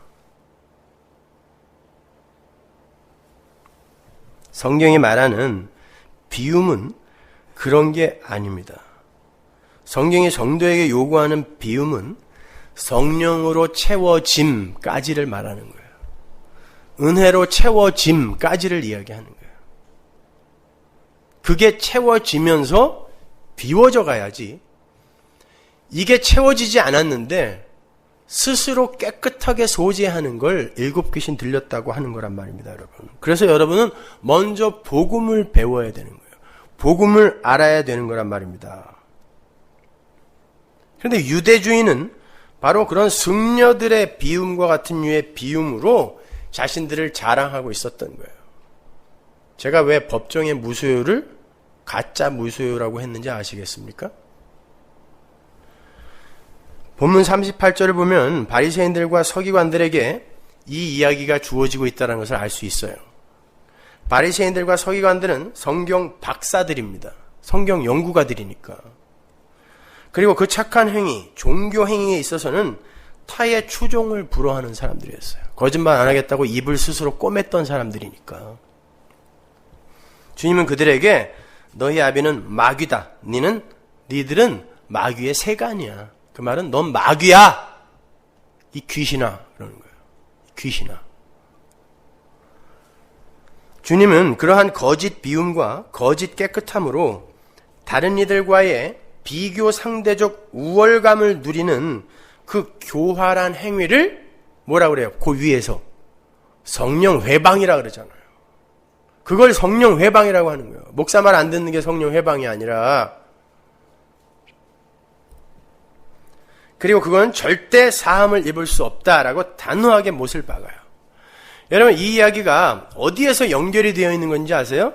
성경이 말하는 비움은 그런 게 아닙니다. 성경이 성도에게 요구하는 비움은 성령으로 채워짐까지를 말하는 거예요. 은혜로 채워짐까지를 이야기하는 거예요. 그게 채워지면서 비워져 가야지, 이게 채워지지 않았는데 스스로 깨끗하게 소재하는 걸 7 귀신 들렸다고 하는 거란 말입니다, 여러분. 그래서 여러분은 먼저 복음을 배워야 되는 거예요. 복음을 알아야 되는 거란 말입니다. 그런데 유대주의는 바로 그런 승려들의 비움과 같은 류의 비움으로 자신들을 자랑하고 있었던 거예요. 제가 왜 법정의 무소유를 가짜 무소유라고 했는지 아시겠습니까? 본문 38절을 보면 바리새인들과 서기관들에게 이 이야기가 주어지고 있다는 것을 알 수 있어요. 바리새인들과 서기관들은 성경 박사들입니다. 성경 연구가들이니까. 그리고 그 착한 행위, 종교 행위에 있어서는 타의 추종을 불허하는 사람들이었어요. 거짓말 안 하겠다고 입을 스스로 꼬맸던 사람들이니까. 주님은 그들에게 너희 아비는 마귀다. 니들은 마귀의 세간이야. 그 말은 넌 마귀야. 이 귀신아. 그러는 거예요. 귀신아. 주님은 그러한 거짓 비움과 거짓 깨끗함으로 다른 이들과의 비교 상대적 우월감을 누리는 그 교활한 행위를 뭐라고 그래요? 그 위에서 성령 회방이라 그러잖아요. 그걸 성령 회방이라고 하는 거예요. 목사 말 안 듣는 게 성령 회방이 아니라. 그리고 그건 절대 사함을 입을 수 없다라고 단호하게 못을 박아요. 여러분, 이 이야기가 어디에서 연결이 되어 있는 건지 아세요?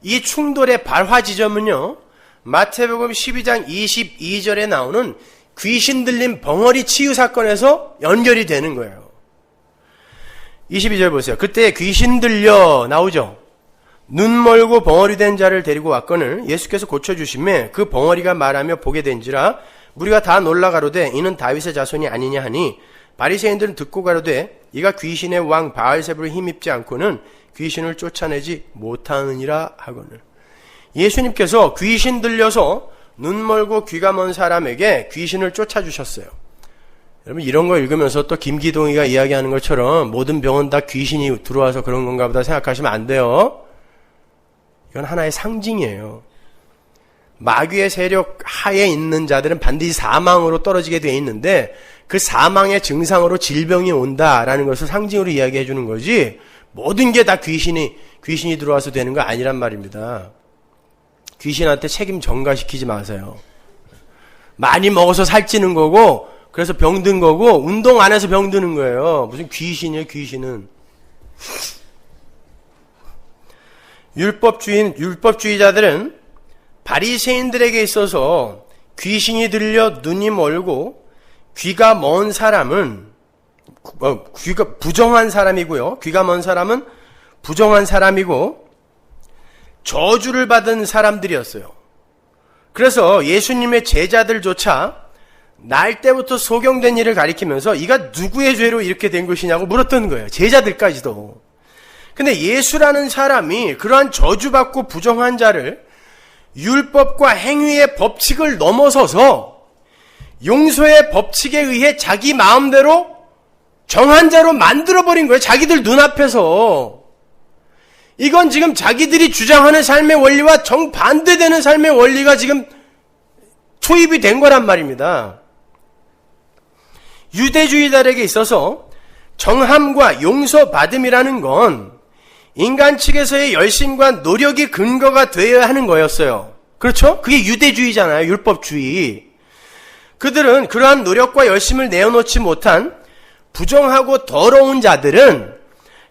이 충돌의 발화 지점은요, 마태복음 12장 22절에 나오는 귀신 들린 벙어리 치유 사건에서 연결이 되는 거예요. 22절 보세요. 그때 귀신 들려 나오죠. 눈 멀고 벙어리 된 자를 데리고 왔거늘 예수께서 고쳐주시매 그 벙어리가 말하며 보게 된지라 무리가 다 놀라 가로되 이는 다윗의 자손이 아니냐 하니 바리새인들은 듣고 가로되 이가 귀신의 왕 바알세불을 힘입지 않고는 귀신을 쫓아내지 못하느니라 하거늘. 예수님께서 귀신 들려서 눈 멀고 귀가 먼 사람에게 귀신을 쫓아주셨어요. 여러분, 이런 거 읽으면서 또 김기동이가 이야기하는 것처럼 모든 병은 다 귀신이 들어와서 그런 건가 보다 생각하시면 안 돼요. 이건 하나의 상징이에요. 마귀의 세력 하에 있는 자들은 반드시 사망으로 떨어지게 되어 있는데 그 사망의 증상으로 질병이 온다라는 것을 상징으로 이야기해 주는 거지 모든 게 다 귀신이 들어와서 되는 거 아니란 말입니다. 귀신한테 책임 전가시키지 마세요. 많이 먹어서 살찌는 거고 그래서 병든 거고 운동 안 해서 병드는 거예요. 무슨 귀신이에요, 귀신은. 율법주의자들은 바리새인들에게 있어서 귀신이 들려 눈이 멀고 귀가 먼 사람은 귀가 부정한 사람이고요. 귀가 먼 사람은 부정한 사람이고 저주를 받은 사람들이었어요. 그래서 예수님의 제자들조차 날 때부터 소경된 일을 가리키면서 이가 누구의 죄로 이렇게 된 것이냐고 물었던 거예요. 제자들까지도. 근데 예수라는 사람이 그러한 저주받고 부정한 자를 율법과 행위의 법칙을 넘어서서 용서의 법칙에 의해 자기 마음대로 정한 자로 만들어버린 거예요. 자기들 눈앞에서. 이건 지금 자기들이 주장하는 삶의 원리와 정반대되는 삶의 원리가 지금 초입이 된 거란 말입니다. 유대주의자들에게 있어서 정함과 용서받음이라는 건 인간 측에서의 열심과 노력이 근거가 되어야 하는 거였어요. 그렇죠? 그게 유대주의잖아요. 율법주의. 그들은 그러한 노력과 열심을 내어놓지 못한 부정하고 더러운 자들은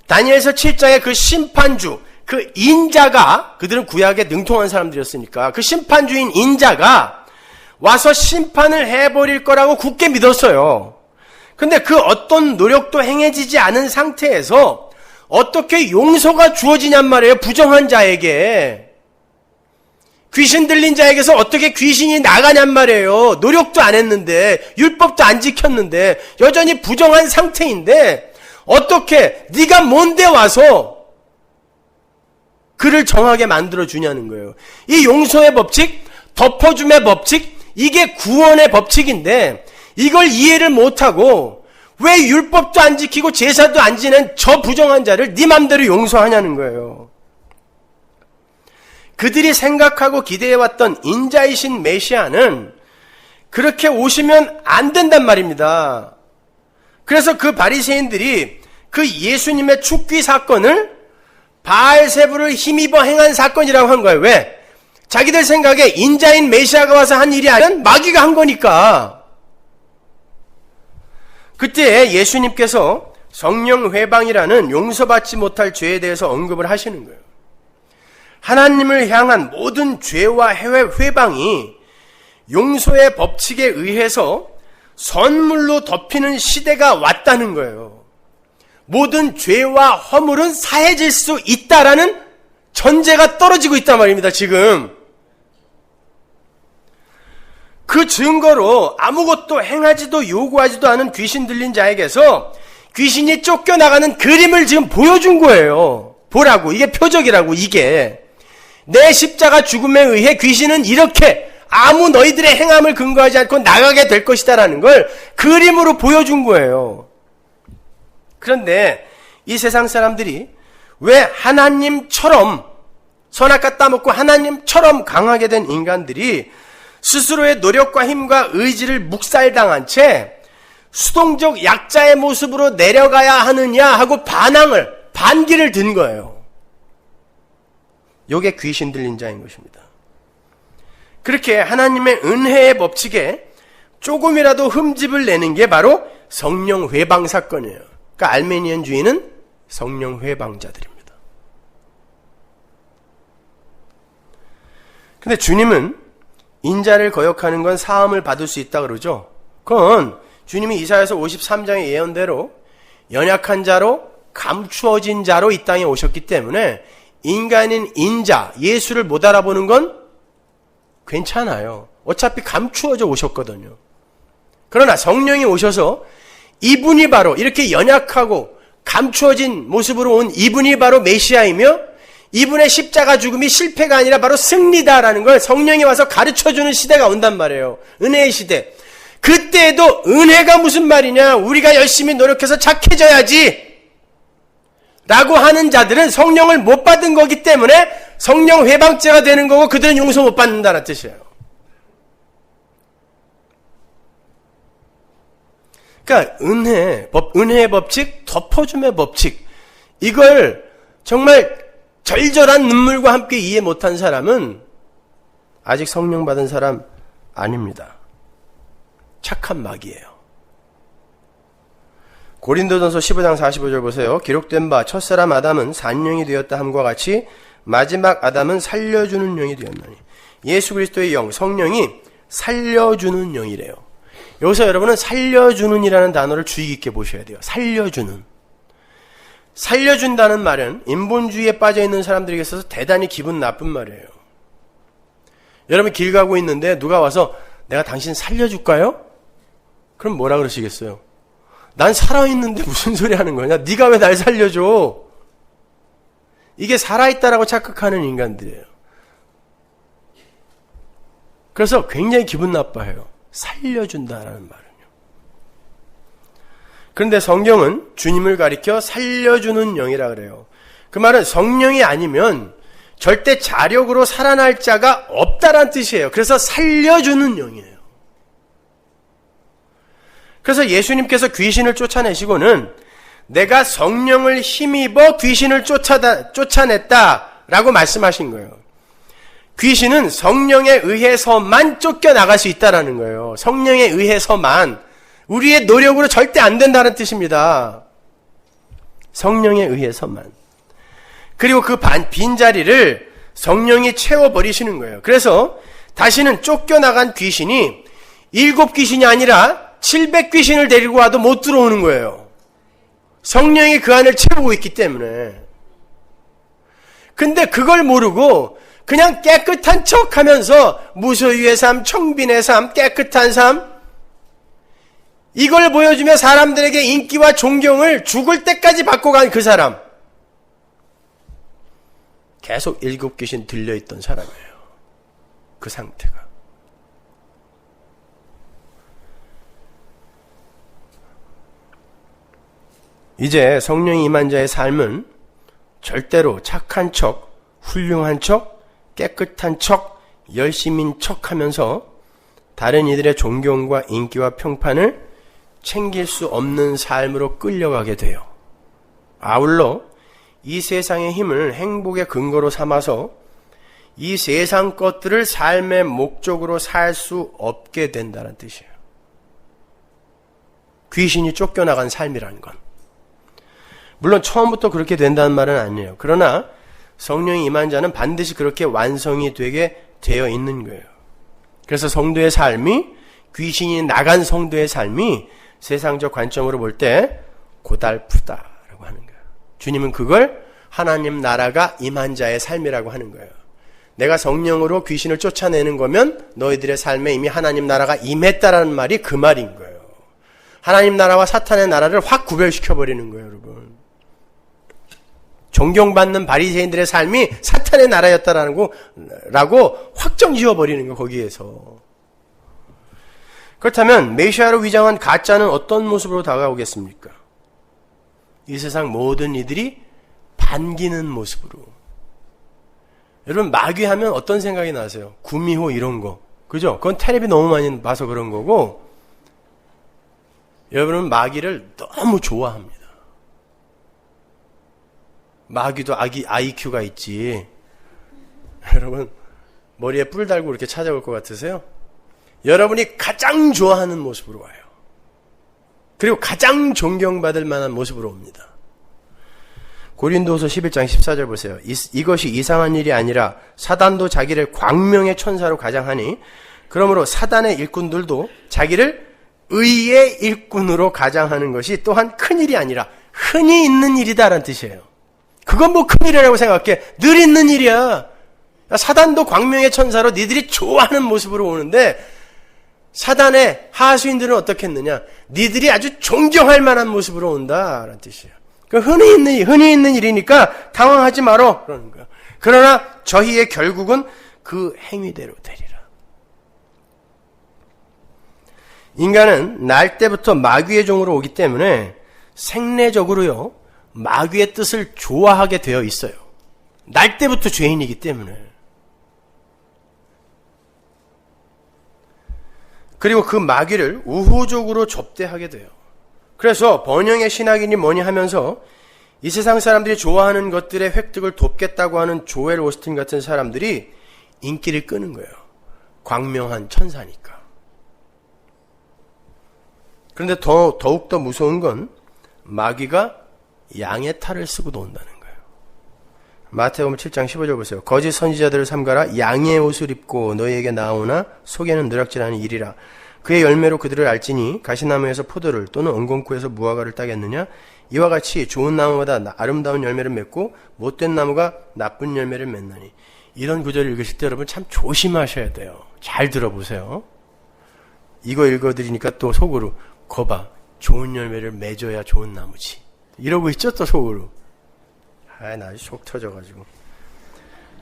다니엘서 7장의 그 심판주, 그 인자가, 그들은 구약에 능통한 사람들이었으니까 그 심판주인 인자가 와서 심판을 해버릴 거라고 굳게 믿었어요. 근데 그 어떤 노력도 행해지지 않은 상태에서 어떻게 용서가 주어지냔 말이에요. 부정한 자에게. 귀신 들린 자에게서 어떻게 귀신이 나가냔 말이에요. 노력도 안 했는데, 율법도 안 지켰는데, 여전히 부정한 상태인데 어떻게 네가 뭔데 와서 그를 정하게 만들어주냐는 거예요. 이 용서의 법칙, 덮어줌의 법칙, 이게 구원의 법칙인데 이걸 이해를 못하고 왜 율법도 안 지키고 제사도 안 지낸 저 부정한 자를 네 맘대로 용서하냐는 거예요. 그들이 생각하고 기대해왔던 인자이신 메시아는 그렇게 오시면 안 된단 말입니다. 그래서 그 바리새인들이 그 예수님의 축귀 사건을 바알세불을 힘입어 행한 사건이라고 한 거예요. 왜? 자기들 생각에 인자인 메시아가 와서 한 일이 아니라 마귀가 한 거니까. 그때 예수님께서 성령 회방이라는 용서받지 못할 죄에 대해서 언급을 하시는 거예요. 하나님을 향한 모든 죄와 회방이 용서의 법칙에 의해서 선물로 덮이는 시대가 왔다는 거예요. 모든 죄와 허물은 사해질 수 있다라는 전제가 떨어지고 있단 말입니다, 지금. 그 증거로 아무것도 행하지도 요구하지도 않은 귀신 들린 자에게서 귀신이 쫓겨나가는 그림을 지금 보여준 거예요. 보라고. 이게 표적이라고, 이게. 내 십자가 죽음에 의해 귀신은 이렇게 아무 너희들의 행함을 근거하지 않고 나가게 될 것이다라는 걸 그림으로 보여준 거예요. 그런데 이 세상 사람들이 왜 하나님처럼 선악과 따먹고 하나님처럼 강하게 된 인간들이 스스로의 노력과 힘과 의지를 묵살당한 채 수동적 약자의 모습으로 내려가야 하느냐 하고 반기를 든 거예요. 요게 귀신 들린 자인 것입니다. 그렇게 하나님의 은혜의 법칙에 조금이라도 흠집을 내는 게 바로 성령 회방 사건이에요. 그러니까 알메니안주의는 성령 회방자들입니다. 근데 주님은 인자를 거역하는 건 사함을 받을 수 있다 그러죠. 그건 주님이 이사야서 53장의 예언대로 연약한 자로 감추어진 자로 이 땅에 오셨기 때문에 인간인 인자, 예수를 못 알아보는 건 괜찮아요. 어차피 감추어져 오셨거든요. 그러나 성령이 오셔서 이분이 바로 이렇게 연약하고 감추어진 모습으로 온 이분이 바로 메시아이며 이분의 십자가 죽음이 실패가 아니라 바로 승리다라는 걸 성령이 와서 가르쳐주는 시대가 온단 말이에요. 은혜의 시대. 그때에도 은혜가 무슨 말이냐, 우리가 열심히 노력해서 착해져야지 라고 하는 자들은 성령을 못 받은 거기 때문에 성령 회방죄가 되는 거고 그들은 용서 못 받는다는 뜻이에요. 그러니까 은혜의 법칙, 덮어줌의 법칙, 이걸 정말 절절한 눈물과 함께 이해 못한 사람은 아직 성령 받은 사람 아닙니다. 착한 마귀예요. 고린도전서 15장 45절 보세요. 기록된 바 첫사람 아담은 산령이 되었다 함과 같이 마지막 아담은 살려주는 영이 되었나니. 예수 그리스도의 영, 성령이 살려주는 영이래요. 여기서 여러분은 살려주는 이라는 단어를 주의 깊게 보셔야 돼요. 살려준다는 말은 인본주의에 빠져있는 사람들에게 있어서 대단히 기분 나쁜 말이에요. 여러분 길 가고 있는데 누가 와서 내가 당신 살려줄까요? 그럼 뭐라 그러시겠어요? 난 살아있는데 무슨 소리 하는 거냐? 네가 왜 날 살려줘? 이게 살아있다라고 착각하는 인간들이에요. 그래서 굉장히 기분 나빠해요. 살려준다라는 말은요. 그런데 성경은 주님을 가리켜 살려주는 영이라 그래요. 그 말은 성령이 아니면 절대 자력으로 살아날 자가 없다란 뜻이에요. 그래서 살려주는 영이에요. 그래서 예수님께서 귀신을 쫓아내시고는 내가 성령을 힘입어 귀신을 쫓아냈다라고 말씀하신 거예요. 귀신은 성령에 의해서만 쫓겨나갈 수 있다라는 거예요. 성령에 의해서만. 우리의 노력으로 절대 안 된다는 뜻입니다. 성령에 의해서만. 그리고 그 빈자리를 성령이 채워버리시는 거예요. 그래서 다시는 쫓겨나간 귀신이 7귀신이 아니라 700귀신을 데리고 와도 못 들어오는 거예요. 성령이 그 안을 채우고 있기 때문에. 근데 그걸 모르고 그냥 깨끗한 척 하면서 무소유의 삶, 청빈의 삶, 깨끗한 삶, 이걸 보여주며 사람들에게 인기와 존경을 죽을 때까지 받고 간 그 사람. 계속 7귀신 들려있던 사람이에요. 그 상태가. 이제 성령이 임한 자의 삶은 절대로 착한 척, 훌륭한 척, 깨끗한 척, 열심인 척 하면서 다른 이들의 존경과 인기와 평판을 챙길 수 없는 삶으로 끌려가게 돼요. 아울러 이 세상의 힘을 행복의 근거로 삼아서 이 세상 것들을 삶의 목적으로 살 수 없게 된다는 뜻이에요. 귀신이 쫓겨나간 삶이라는 건. 물론 처음부터 그렇게 된다는 말은 아니에요. 그러나 성령이 임한 자는 반드시 그렇게 완성이 되게 되어 있는 거예요. 그래서 성도의 삶이, 귀신이 나간 성도의 삶이 세상적 관점으로 볼 때 고달프다라고 하는 거예요. 주님은 그걸 하나님 나라가 임한 자의 삶이라고 하는 거예요. 내가 성령으로 귀신을 쫓아내는 거면 너희들의 삶에 이미 하나님 나라가 임했다라는 말이 그 말인 거예요. 하나님 나라와 사탄의 나라를 확 구별시켜버리는 거예요, 여러분. 존경받는 바리새인들의 삶이 사탄의 나라였다라고 확정 지어버리는 거, 거기에서. 그렇다면 메시아로 위장한 가짜는 어떤 모습으로 다가오겠습니까? 이 세상 모든 이들이 반기는 모습으로. 여러분, 마귀하면 어떤 생각이 나세요? 구미호 이런 거. 그죠? 그건 텔레비 너무 많이 봐서 그런 거고, 여러분은 마귀를 너무 좋아합니다. 마귀도 IQ가 있지. 여러분, 머리에 뿔 달고 이렇게 찾아올 것 같으세요? 여러분이 가장 좋아하는 모습으로 와요. 그리고 가장 존경받을 만한 모습으로 옵니다. 고린도후서 11장 14절 보세요. 이것이 이상한 일이 아니라 사단도 자기를 광명의 천사로 가장하니 그러므로 사단의 일꾼들도 자기를 의의 일꾼으로 가장하는 것이 또한 큰일이 아니라 흔히 있는 일이다라는 뜻이에요. 그건 뭐 큰일이라고 생각해. 늘 있는 일이야. 사단도 광명의 천사로 니들이 좋아하는 모습으로 오는데 사단의 하수인들은 어떻게 했느냐? 니들이 아주 존경할 만한 모습으로 온다라는 뜻이에요. 흔히 있는 일이니까 당황하지 마라 그러는 거야. 그러나 저희의 결국은 그 행위대로 되리라. 인간은 날 때부터 마귀의 종으로 오기 때문에 생내적으로요, 마귀의 뜻을 좋아하게 되어 있어요. 날 때부터 죄인이기 때문에. 그리고 그 마귀를 우호적으로 접대하게 돼요. 그래서 번영의 신학이니 뭐니 하면서 이 세상 사람들이 좋아하는 것들의 획득을 돕겠다고 하는 조엘 오스틴 같은 사람들이 인기를 끄는 거예요. 광명한 천사니까. 그런데 더욱더 무서운 건 마귀가 양의 탈을 쓰고도 온다는 거예요. 마태복음 7장 15절 보세요. 거짓 선지자들을 삼가라. 양의 옷을 입고 너희에게 나오나 속에는 누락질하는 일이라. 그의 열매로 그들을 알지니 가시나무에서 포도를 또는 엉겅퀴에서 무화과를 따겠느냐. 이와 같이 좋은 나무마다 아름다운 열매를 맺고 못된 나무가 나쁜 열매를 맺나니. 이런 구절을 읽으실 때 여러분 참 조심하셔야 돼요. 잘 들어보세요. 이거 읽어드리니까 또 속으로 거봐, 좋은 열매를 맺어야 좋은 나무지, 이러고 있죠, 또 속으로. 나 아주 속 터져가지고.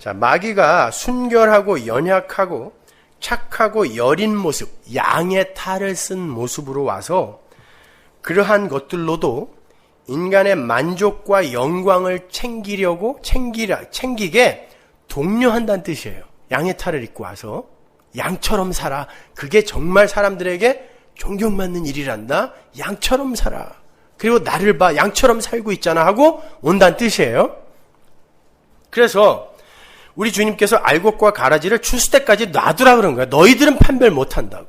자, 마귀가 순결하고 연약하고 착하고 여린 모습, 양의 탈을 쓴 모습으로 와서 그러한 것들로도 인간의 만족과 영광을 챙기게 독려한다는 뜻이에요. 양의 탈을 입고 와서 양처럼 살아. 그게 정말 사람들에게 존경받는 일이란다. 양처럼 살아. 그리고 나를 봐, 양처럼 살고 있잖아 하고 온다는 뜻이에요. 그래서 우리 주님께서 알곡과 가라지를 추수 때까지 놔두라 그런 거야. 너희들은 판별 못한다고.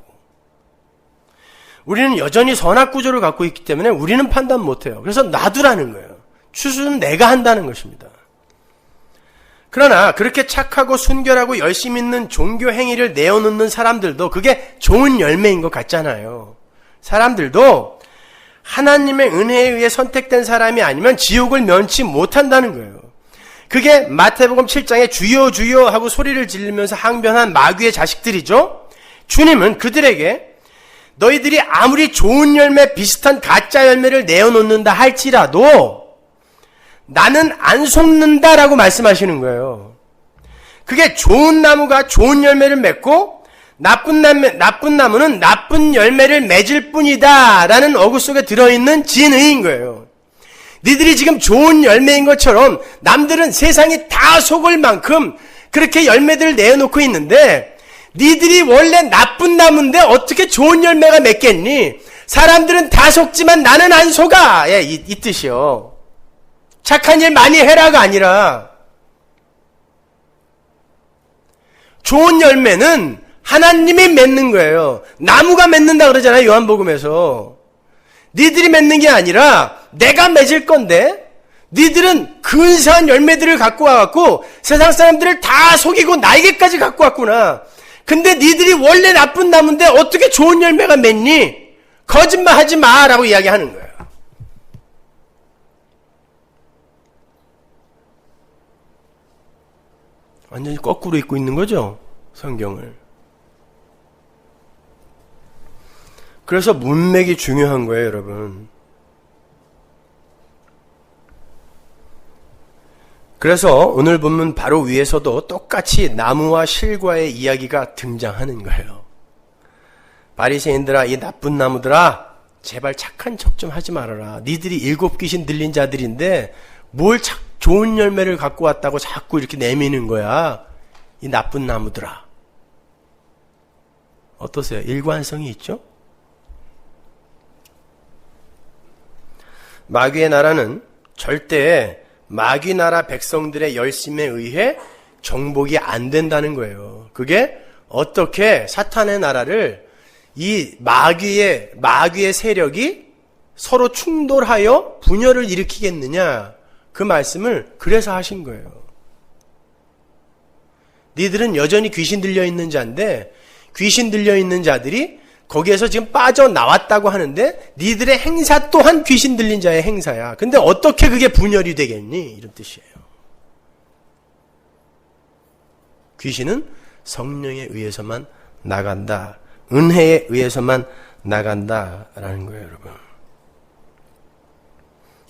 우리는 여전히 선악 구조를 갖고 있기 때문에 우리는 판단 못해요. 그래서 놔두라는 거예요. 추수는 내가 한다는 것입니다. 그러나 그렇게 착하고 순결하고 열심 있는 종교 행위를 내어놓는 사람들도 그게 좋은 열매인 것 같잖아요. 사람들도 하나님의 은혜에 의해 선택된 사람이 아니면 지옥을 면치 못한다는 거예요. 그게 마태복음 7장에 주여 주여 하고 소리를 지르면서 항변한 마귀의 자식들이죠. 주님은 그들에게 너희들이 아무리 좋은 열매 비슷한 가짜 열매를 내어놓는다 할지라도 나는 안 속는다라고 말씀하시는 거예요. 그게 좋은 나무가 좋은 열매를 맺고 나쁜 나무는 나쁜 열매를 맺을 뿐이다 라는 어구 속에 들어있는 진의인 거예요. 니들이 지금 좋은 열매인 것처럼 남들은 세상이 다 속을 만큼 그렇게 열매들을 내어놓고 있는데 니들이 원래 나쁜 나무인데 어떻게 좋은 열매가 맺겠니? 사람들은 다 속지만 나는 안 속아. 예, 이 뜻이요. 착한 일 많이 해라가 아니라 좋은 열매는 하나님이 맺는 거예요. 나무가 맺는다 그러잖아요, 요한복음에서. 니들이 맺는 게 아니라 내가 맺을 건데 니들은 근사한 열매들을 갖고 와갖고 세상 사람들을 다 속이고 나에게까지 갖고 왔구나. 근데 니들이 원래 나쁜 나무인데 어떻게 좋은 열매가 맺니? 거짓말하지 마라고 이야기하는 거예요. 완전히 거꾸로 읽고 있는 거죠, 성경을. 그래서 문맥이 중요한 거예요, 여러분. 그래서 오늘 본문 바로 위에서도 똑같이 나무와 실과의 이야기가 등장하는 거예요. 바리새인들아, 이 나쁜 나무들아, 제발 착한 척 좀 하지 말아라. 니들이 7 귀신 들린 자들인데 뭘 좋은 열매를 갖고 왔다고 자꾸 이렇게 내미는 거야. 이 나쁜 나무들아. 어떠세요? 일관성이 있죠? 마귀의 나라는 절대 마귀 나라 백성들의 열심에 의해 정복이 안 된다는 거예요. 그게 어떻게 사탄의 나라를 이 마귀의 세력이 서로 충돌하여 분열을 일으키겠느냐, 그 말씀을 그래서 하신 거예요. 니들은 여전히 귀신 들려있는 자인데 귀신 들려있는 자들이 거기에서 지금 빠져나왔다고 하는데 니들의 행사 또한 귀신 들린 자의 행사야. 근데 어떻게 그게 분열이 되겠니? 이런 뜻이에요. 귀신은 성령에 의해서만 나간다. 은혜에 의해서만 나간다라는 거예요, 여러분.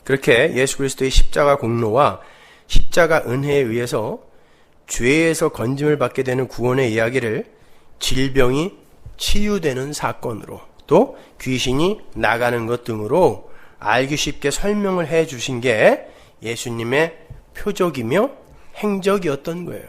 그렇게 예수 그리스도의 십자가 공로와 십자가 은혜에 의해서 죄에서 건짐을 받게 되는 구원의 이야기를 질병이 치유되는 사건으로, 또 귀신이 나가는 것 등으로 알기 쉽게 설명을 해 주신 게 예수님의 표적이며 행적이었던 거예요.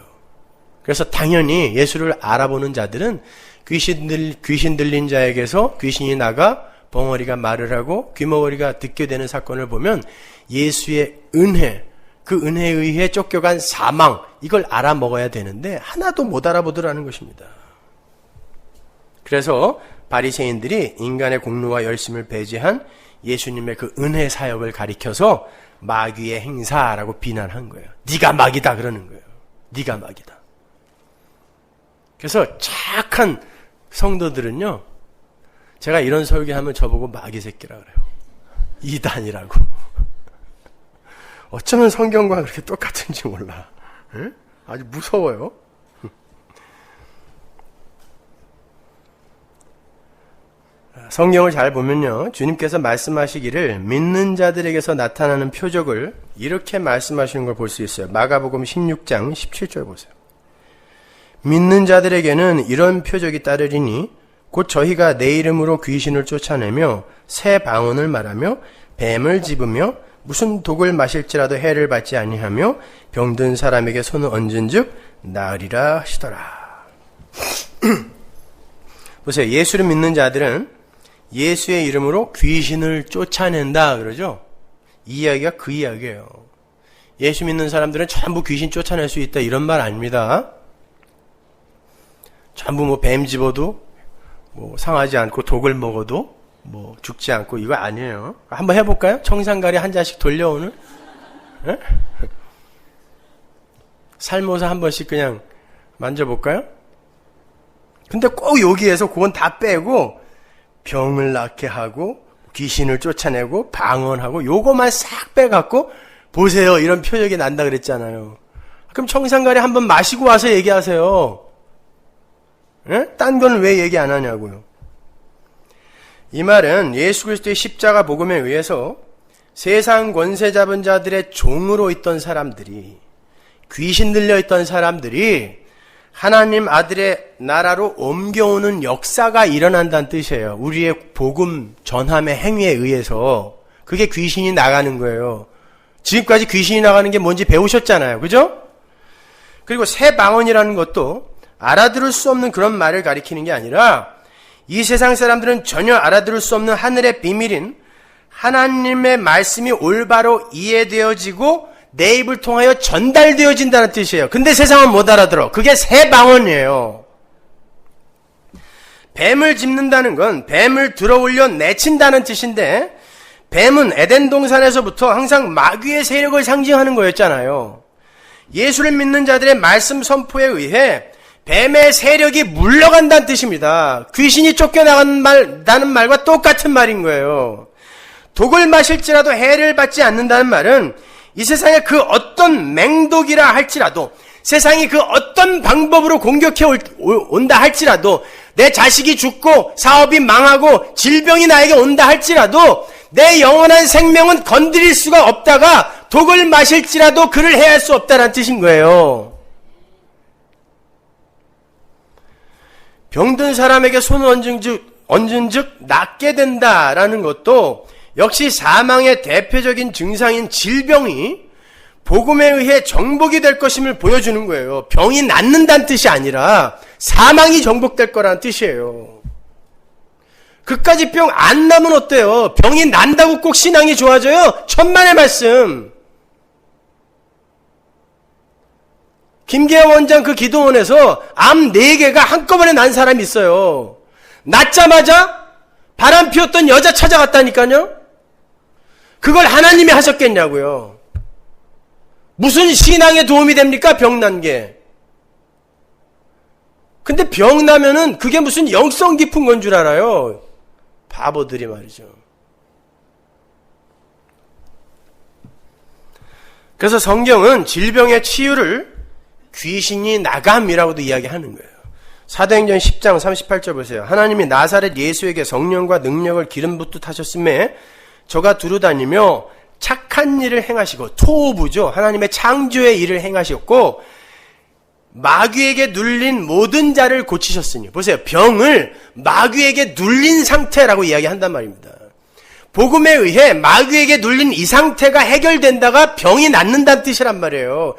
그래서 당연히 예수를 알아보는 자들은 귀신 들린 자에게서 귀신이 나가 벙어리가 말을 하고 귀머거리가 듣게 되는 사건을 보면 예수의 은혜, 그 은혜에 의해 쫓겨간 사망, 이걸 알아먹어야 되는데 하나도 못 알아보더라는 것입니다. 그래서 바리새인들이 인간의 공로와 열심을 배제한 예수님의 그 은혜 사역을 가리켜서 마귀의 행사라고 비난한 거예요. 네가 마귀다 그러는 거예요. 네가 마귀다. 그래서 착한 성도들은요, 제가 이런 설교하면 저보고 마귀 새끼라 그래요. 이단이라고. 어쩌면 성경과 그렇게 똑같은지 몰라. 에? 아주 무서워요. 성경을 잘 보면요, 주님께서 말씀하시기를 믿는 자들에게서 나타나는 표적을 이렇게 말씀하시는 걸 볼 수 있어요. 마가복음 16장 17절 보세요. 믿는 자들에게는 이런 표적이 따르리니 곧 저희가 내 이름으로 귀신을 쫓아내며 새 방언을 말하며 뱀을 집으며 무슨 독을 마실지라도 해를 받지 아니하며 병든 사람에게 손을 얹은즉 나으리라 하시더라. 보세요. 예수를 믿는 자들은 예수의 이름으로 귀신을 쫓아낸다 그러죠. 이 이야기가 그 이야기예요. 예수 믿는 사람들은 전부 귀신 쫓아낼 수 있다 이런 말 아닙니다. 전부 뭐 뱀 집어도 뭐 상하지 않고 독을 먹어도 뭐 죽지 않고 이거 아니에요. 한번 해볼까요? 청산가리 한 잔씩 돌려오는? 에? 살모사 한 번씩 그냥 만져볼까요? 근데 꼭 여기에서 그건 다 빼고 병을 낫게 하고 귀신을 쫓아내고 방언하고 요거만 싹 빼갖고 보세요, 이런 표적이 난다 그랬잖아요. 그럼 청산가리 한번 마시고 와서 얘기하세요. 딴 건 왜 얘기 안 하냐고요. 이 말은 예수 그리스도의 십자가 복음에 의해서 세상 권세 잡은 자들의 종으로 있던 사람들이, 귀신 들려 있던 사람들이 하나님 아들의 나라로 옮겨오는 역사가 일어난다는 뜻이에요. 우리의 복음 전함의 행위에 의해서. 그게 귀신이 나가는 거예요. 지금까지 귀신이 나가는 게 뭔지 배우셨잖아요. 그죠? 그리고 새 방언이라는 것도 알아들을 수 없는 그런 말을 가리키는 게 아니라 이 세상 사람들은 전혀 알아들을 수 없는 하늘의 비밀인 하나님의 말씀이 올바로 이해되어지고 내 입을 통하여 전달되어진다는 뜻이에요. 근데 세상은 못 알아들어. 그게 새 방언이에요. 뱀을 짚는다는 건 뱀을 들어올려 내친다는 뜻인데, 뱀은 에덴 동산에서부터 항상 마귀의 세력을 상징하는 거였잖아요. 예수를 믿는 자들의 말씀 선포에 의해 뱀의 세력이 물러간다는 뜻입니다. 귀신이 쫓겨나간다는 말과 똑같은 말인 거예요. 독을 마실지라도 해를 받지 않는다는 말은 이 세상에 그 어떤 맹독이라 할지라도 세상이 그 어떤 방법으로 공격해 온다 할지라도, 내 자식이 죽고 사업이 망하고 질병이 나에게 온다 할지라도 내 영원한 생명은 건드릴 수가 없다가 독을 마실지라도 그를 해할 수 없다는 뜻인 거예요. 병든 사람에게 손을 얹은 즉 낫게 된다라는 것도 역시 사망의 대표적인 증상인 질병이 복음에 의해 정복이 될 것임을 보여주는 거예요. 병이 낫는다는 뜻이 아니라 사망이 정복될 거라는 뜻이에요. 그까지 병 안 나면 어때요? 병이 난다고 꼭 신앙이 좋아져요? 천만의 말씀. 김계영 원장 그 기도원에서 암 4개가 한꺼번에 난 사람이 있어요. 낳자마자 바람 피웠던 여자 찾아갔다니까요. 그걸 하나님이 하셨겠냐고요. 무슨 신앙에 도움이 됩니까? 병 난 게. 근데 병 나면은 그게 무슨 영성 깊은 건 줄 알아요. 바보들이 말이죠. 그래서 성경은 질병의 치유를 귀신이 나감이라고도 이야기하는 거예요. 사도행전 10장 38절 보세요. 하나님이 나사렛 예수에게 성령과 능력을 기름 붓듯 하셨음에 저가 두루다니며 착한 일을 행하시고, 토부죠. 하나님의 창조의 일을 행하셨고 마귀에게 눌린 모든 자를 고치셨으니, 보세요. 병을 마귀에게 눌린 상태라고 이야기한단 말입니다. 복음에 의해 마귀에게 눌린 이 상태가 해결된다가 병이 낫는다는 뜻이란 말이에요.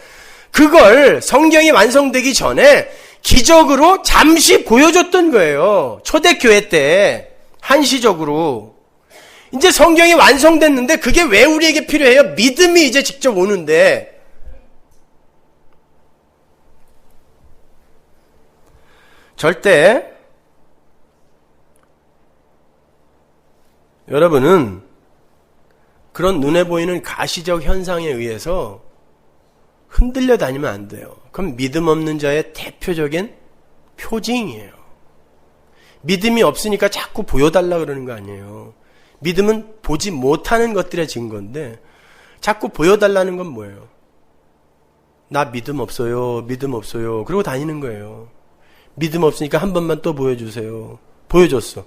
그걸 성경이 완성되기 전에 기적으로 잠시 보여줬던 거예요. 초대교회 때 한시적으로. 이제 성경이 완성됐는데 그게 왜 우리에게 필요해요? 믿음이 이제 직접 오는데. 절대 여러분은 그런 눈에 보이는 가시적 현상에 의해서 흔들려 다니면 안 돼요. 그럼 믿음 없는 자의 대표적인 표징이에요. 믿음이 없으니까 자꾸 보여달라 그러는 거 아니에요. 믿음은 보지 못하는 것들의 증거인데 자꾸 보여달라는 건 뭐예요? 나 믿음 없어요. 믿음 없어요. 그러고 다니는 거예요. 믿음 없으니까 한 번만 또 보여주세요. 보여줬어.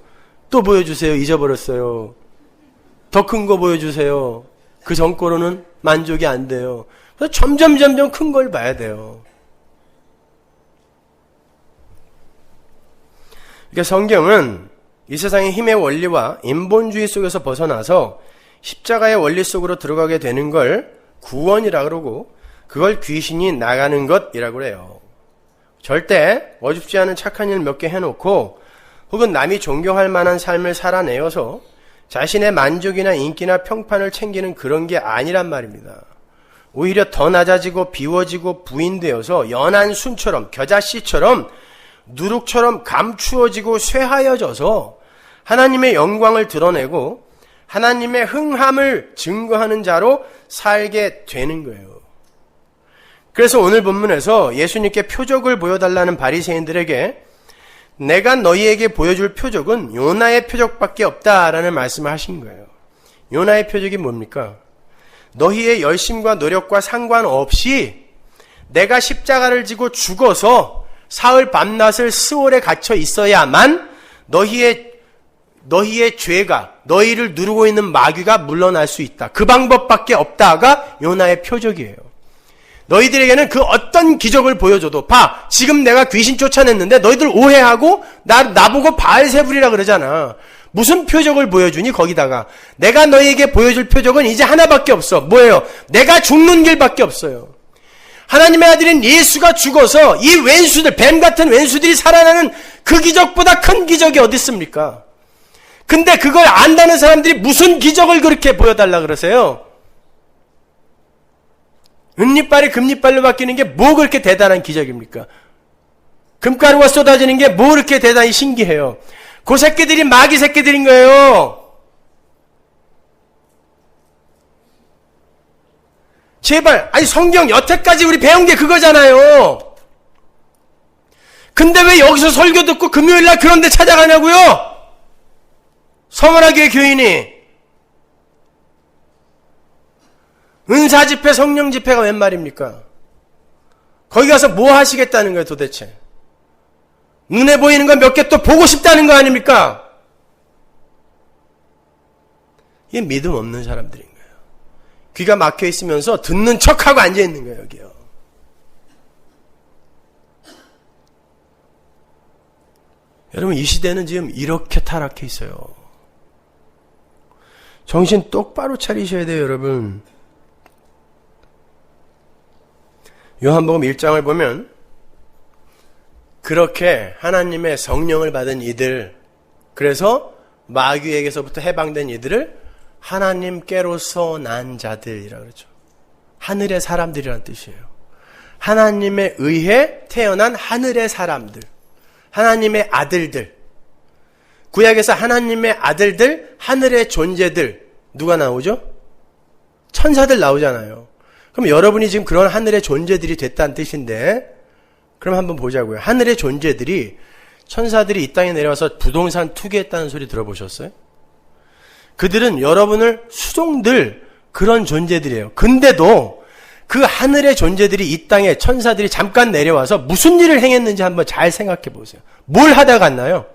또 보여주세요. 잊어버렸어요. 더 큰 거 보여주세요. 그 전거로는 만족이 안 돼요. 그래서 점점 큰 걸 봐야 돼요. 그러니까 성경은 이 세상의 힘의 원리와 인본주의 속에서 벗어나서 십자가의 원리 속으로 들어가게 되는 걸 구원이라 그러고, 그걸 귀신이 나가는 것이라고 그래요. 절대 어줍지 않은 착한 일 몇 개 해놓고 혹은 남이 존경할 만한 삶을 살아내어서 자신의 만족이나 인기나 평판을 챙기는 그런 게 아니란 말입니다. 오히려 더 낮아지고 비워지고 부인되어서 연한 순처럼, 겨자씨처럼, 누룩처럼 감추어지고 쇠하여져서 하나님의 영광을 드러내고 하나님의 흥함을 증거하는 자로 살게 되는 거예요. 그래서 오늘 본문에서 예수님께 표적을 보여달라는 바리새인들에게 내가 너희에게 보여줄 표적은 요나의 표적밖에 없다라는 말씀을 하신 거예요. 요나의 표적이 뭡니까? 너희의 열심과 노력과 상관없이 내가 십자가를 지고 죽어서 사흘 밤낮을 스올에 갇혀 있어야만 너희의 죄가, 너희를 누르고 있는 마귀가 물러날 수 있다. 그 방법밖에 없다가 요나의 표적이에요. 너희들에게는 그 어떤 기적을 보여줘도, 봐, 지금 내가 귀신 쫓아냈는데 너희들 오해하고 나보고 바알세불이라 그러잖아. 무슨 표적을 보여주니? 거기다가 내가 너희에게 보여줄 표적은 이제 하나밖에 없어. 뭐예요? 내가 죽는 길밖에 없어요. 하나님의 아들인 예수가 죽어서 이 왼수들, 뱀 같은 왼수들이 살아나는 그 기적보다 큰 기적이 어디 있습니까? 근데 그걸 안다는 사람들이 무슨 기적을 그렇게 보여달라 그러세요? 은리빨이 금리빨로 바뀌는 게 뭐 그렇게 대단한 기적입니까? 금가루가 쏟아지는 게 뭐 그렇게 대단히 신기해요? 그 새끼들이 마귀 새끼들인 거예요. 제발, 아니 성경 여태까지 우리 배운 게 그거잖아요. 근데 왜 여기서 설교 듣고 금요일날 그런 데 찾아가냐고요? 서머나교회 교인이. 은사 집회, 성령 집회가 웬 말입니까? 거기 가서 뭐 하시겠다는 거예요, 도대체? 눈에 보이는 거 몇 개 또 보고 싶다는 거 아닙니까? 이게 믿음 없는 사람들인 거예요. 귀가 막혀 있으면서 듣는 척하고 앉아 있는 거예요, 여기요. 여러분, 이 시대는 지금 이렇게 타락해 있어요. 정신 똑바로 차리셔야 돼요, 여러분. 요한복음 1장을 보면 그렇게 하나님의 성령을 받은 이들, 그래서 마귀에게서부터 해방된 이들을 하나님께로서 난 자들이라고 그러죠. 하늘의 사람들이라는 뜻이에요. 하나님에 의해 태어난 하늘의 사람들, 하나님의 아들들. 구약에서 하나님의 아들들, 하늘의 존재들, 누가 나오죠? 천사들 나오잖아요. 그럼 여러분이 지금 그런 하늘의 존재들이 됐다는 뜻인데, 그럼 한번 보자고요. 하늘의 존재들이, 천사들이 이 땅에 내려와서 부동산 투기했다는 소리 들어보셨어요? 그들은 여러분을 수종들 그런 존재들이에요. 근데도 그 하늘의 존재들이 이 땅에 천사들이 잠깐 내려와서 무슨 일을 행했는지 한번 잘 생각해 보세요. 뭘 하다 갔나요?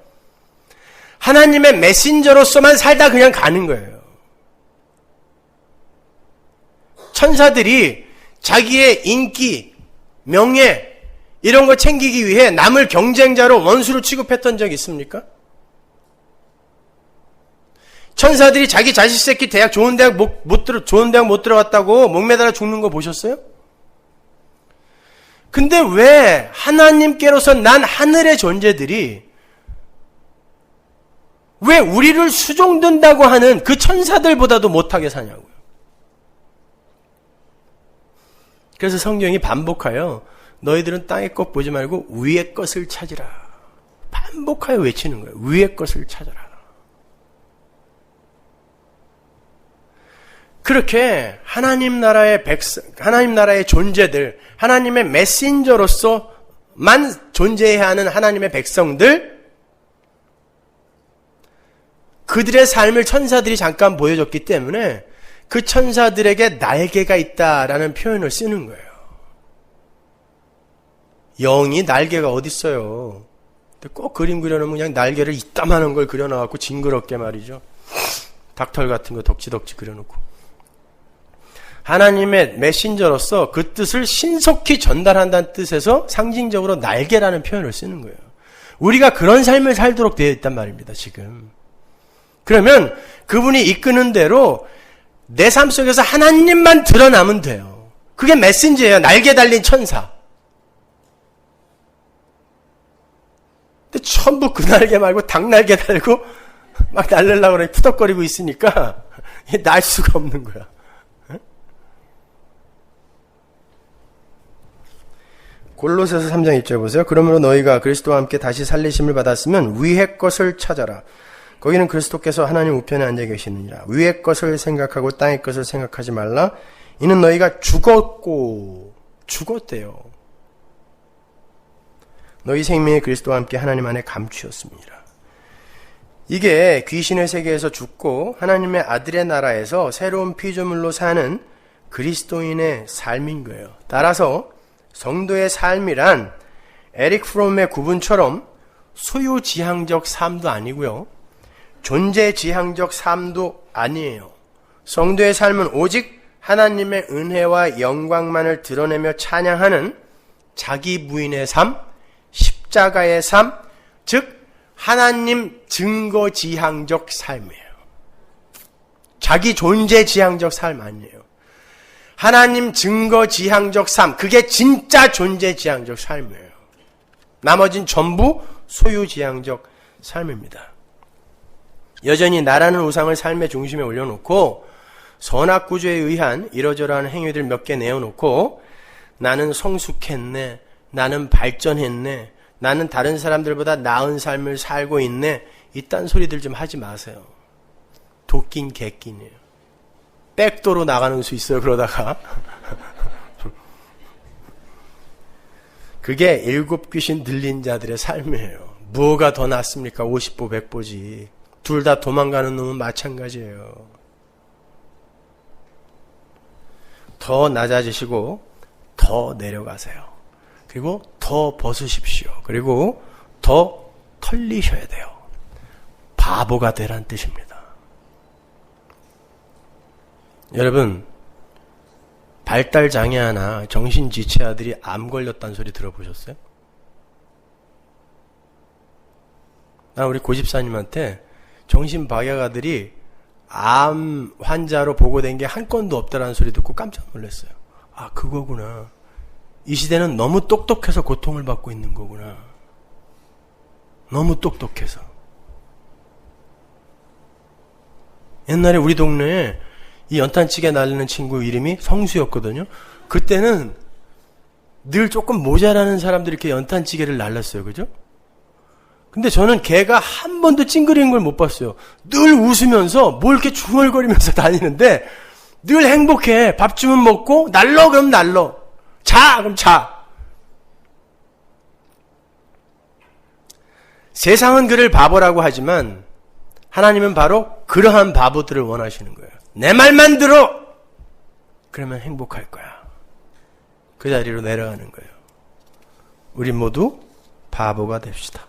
하나님의 메신저로서만 살다 그냥 가는 거예요. 천사들이 자기의 인기, 명예, 이런 걸 챙기기 위해 남을 경쟁자로 원수로 취급했던 적 있습니까? 천사들이 자기 자식 새끼 좋은 대학 못 들어갔다고 목매달아 죽는 거 보셨어요? 근데 왜 하나님께로서 난 하늘의 존재들이 왜 우리를 수종든다고 하는 그 천사들보다도 못하게 사냐고요. 그래서 성경이 반복하여 너희들은 땅의 것 보지 말고 위의 것을 찾으라. 반복하여 외치는 거예요. 위의 것을 찾아라. 그렇게 하나님 나라의 하나님 나라의 존재들, 하나님의 메신저로서만 존재해야 하는 하나님의 백성들, 그들의 삶을 천사들이 잠깐 보여줬기 때문에 그 천사들에게 날개가 있다라는 표현을 쓰는 거예요. 영이 날개가 어디 있어요? 꼭 그림 그려놓으면 그냥 날개를 이따만한 걸 그려놔갖고 징그럽게 말이죠. 닭털 같은 거 덕지덕지 그려놓고. 하나님의 메신저로서 그 뜻을 신속히 전달한다는 뜻에서 상징적으로 날개라는 표현을 쓰는 거예요. 우리가 그런 삶을 살도록 되어 있단 말입니다, 지금. 그러면 그분이 이끄는 대로 내 삶 속에서 하나님만 드러나면 돼요. 그게 메신저예요. 날개 달린 천사. 근데 전부 그 날개 말고 닭 날개 달고 막 날리려고 그래 푸덕거리고 있으니까 날 수가 없는 거야. 골로새서 3장 1절 보세요. 그러므로 너희가 그리스도와 함께 다시 살리심을 받았으면 위의 것을 찾아라. 거기는 그리스도께서 하나님 우편에 앉아 계시느니라. 위의 것을 생각하고 땅의 것을 생각하지 말라. 이는 너희가 죽었대요. 너희 생명이 그리스도와 함께 하나님 안에 감추었습니다. 이게 귀신의 세계에서 죽고 하나님의 아들의 나라에서 새로운 피조물로 사는 그리스도인의 삶인 거예요. 따라서 성도의 삶이란 에릭 프롬의 구분처럼 소유지향적 삶도 아니고요. 존재지향적 삶도 아니에요. 성도의 삶은 오직 하나님의 은혜와 영광만을 드러내며 찬양하는 자기 부인의 삶, 십자가의 삶, 즉 하나님 증거지향적 삶이에요. 자기 존재지향적 삶 아니에요. 하나님 증거지향적 삶, 그게 진짜 존재지향적 삶이에요. 나머진 전부 소유지향적 삶입니다. 여전히 나라는 우상을 삶의 중심에 올려놓고 선악구조에 의한 이러저러한 행위들 몇 개 내어놓고 나는 성숙했네, 나는 발전했네, 나는 다른 사람들보다 나은 삶을 살고 있네, 이딴 소리들 좀 하지 마세요. 도끼인 개끼네요. 백도로 나가는 수 있어요, 그러다가. 그게 일곱 귀신 들린 자들의 삶이에요. 뭐가 더 낫습니까? 50보 100보지. 둘 다 도망가는 놈은 마찬가지예요. 더 낮아지시고 더 내려가세요. 그리고 더 벗으십시오. 그리고 더 털리셔야 돼요. 바보가 되란 뜻입니다. 여러분, 발달장애아나 정신지체아들이 암 걸렸다는 소리 들어보셨어요? 난 우리 고집사님한테 정신박약아들이 암 환자로 보고된 게 한 건도 없다라는 소리 듣고 깜짝 놀랐어요. 아, 그거구나. 이 시대는 너무 똑똑해서 고통을 받고 있는 거구나. 너무 똑똑해서. 옛날에 우리 동네에 이 연탄찌개 날리는 친구 이름이 성수였거든요. 그때는 늘 조금 모자라는 사람들이 이렇게 연탄찌개를 날렸어요. 그죠? 근데 저는 걔가 한 번도 찡그리는 걸 못 봤어요. 늘 웃으면서 뭘 이렇게 중얼거리면서 다니는데 늘 행복해. 밥 주면 먹고 날러 그럼 날러. 자 그럼 자. 세상은 그를 바보라고 하지만 하나님은 바로 그러한 바보들을 원하시는 거예요. 내 말만 들어! 그러면 행복할 거야. 그 자리로 내려가는 거예요. 우리 모두 바보가 됩시다.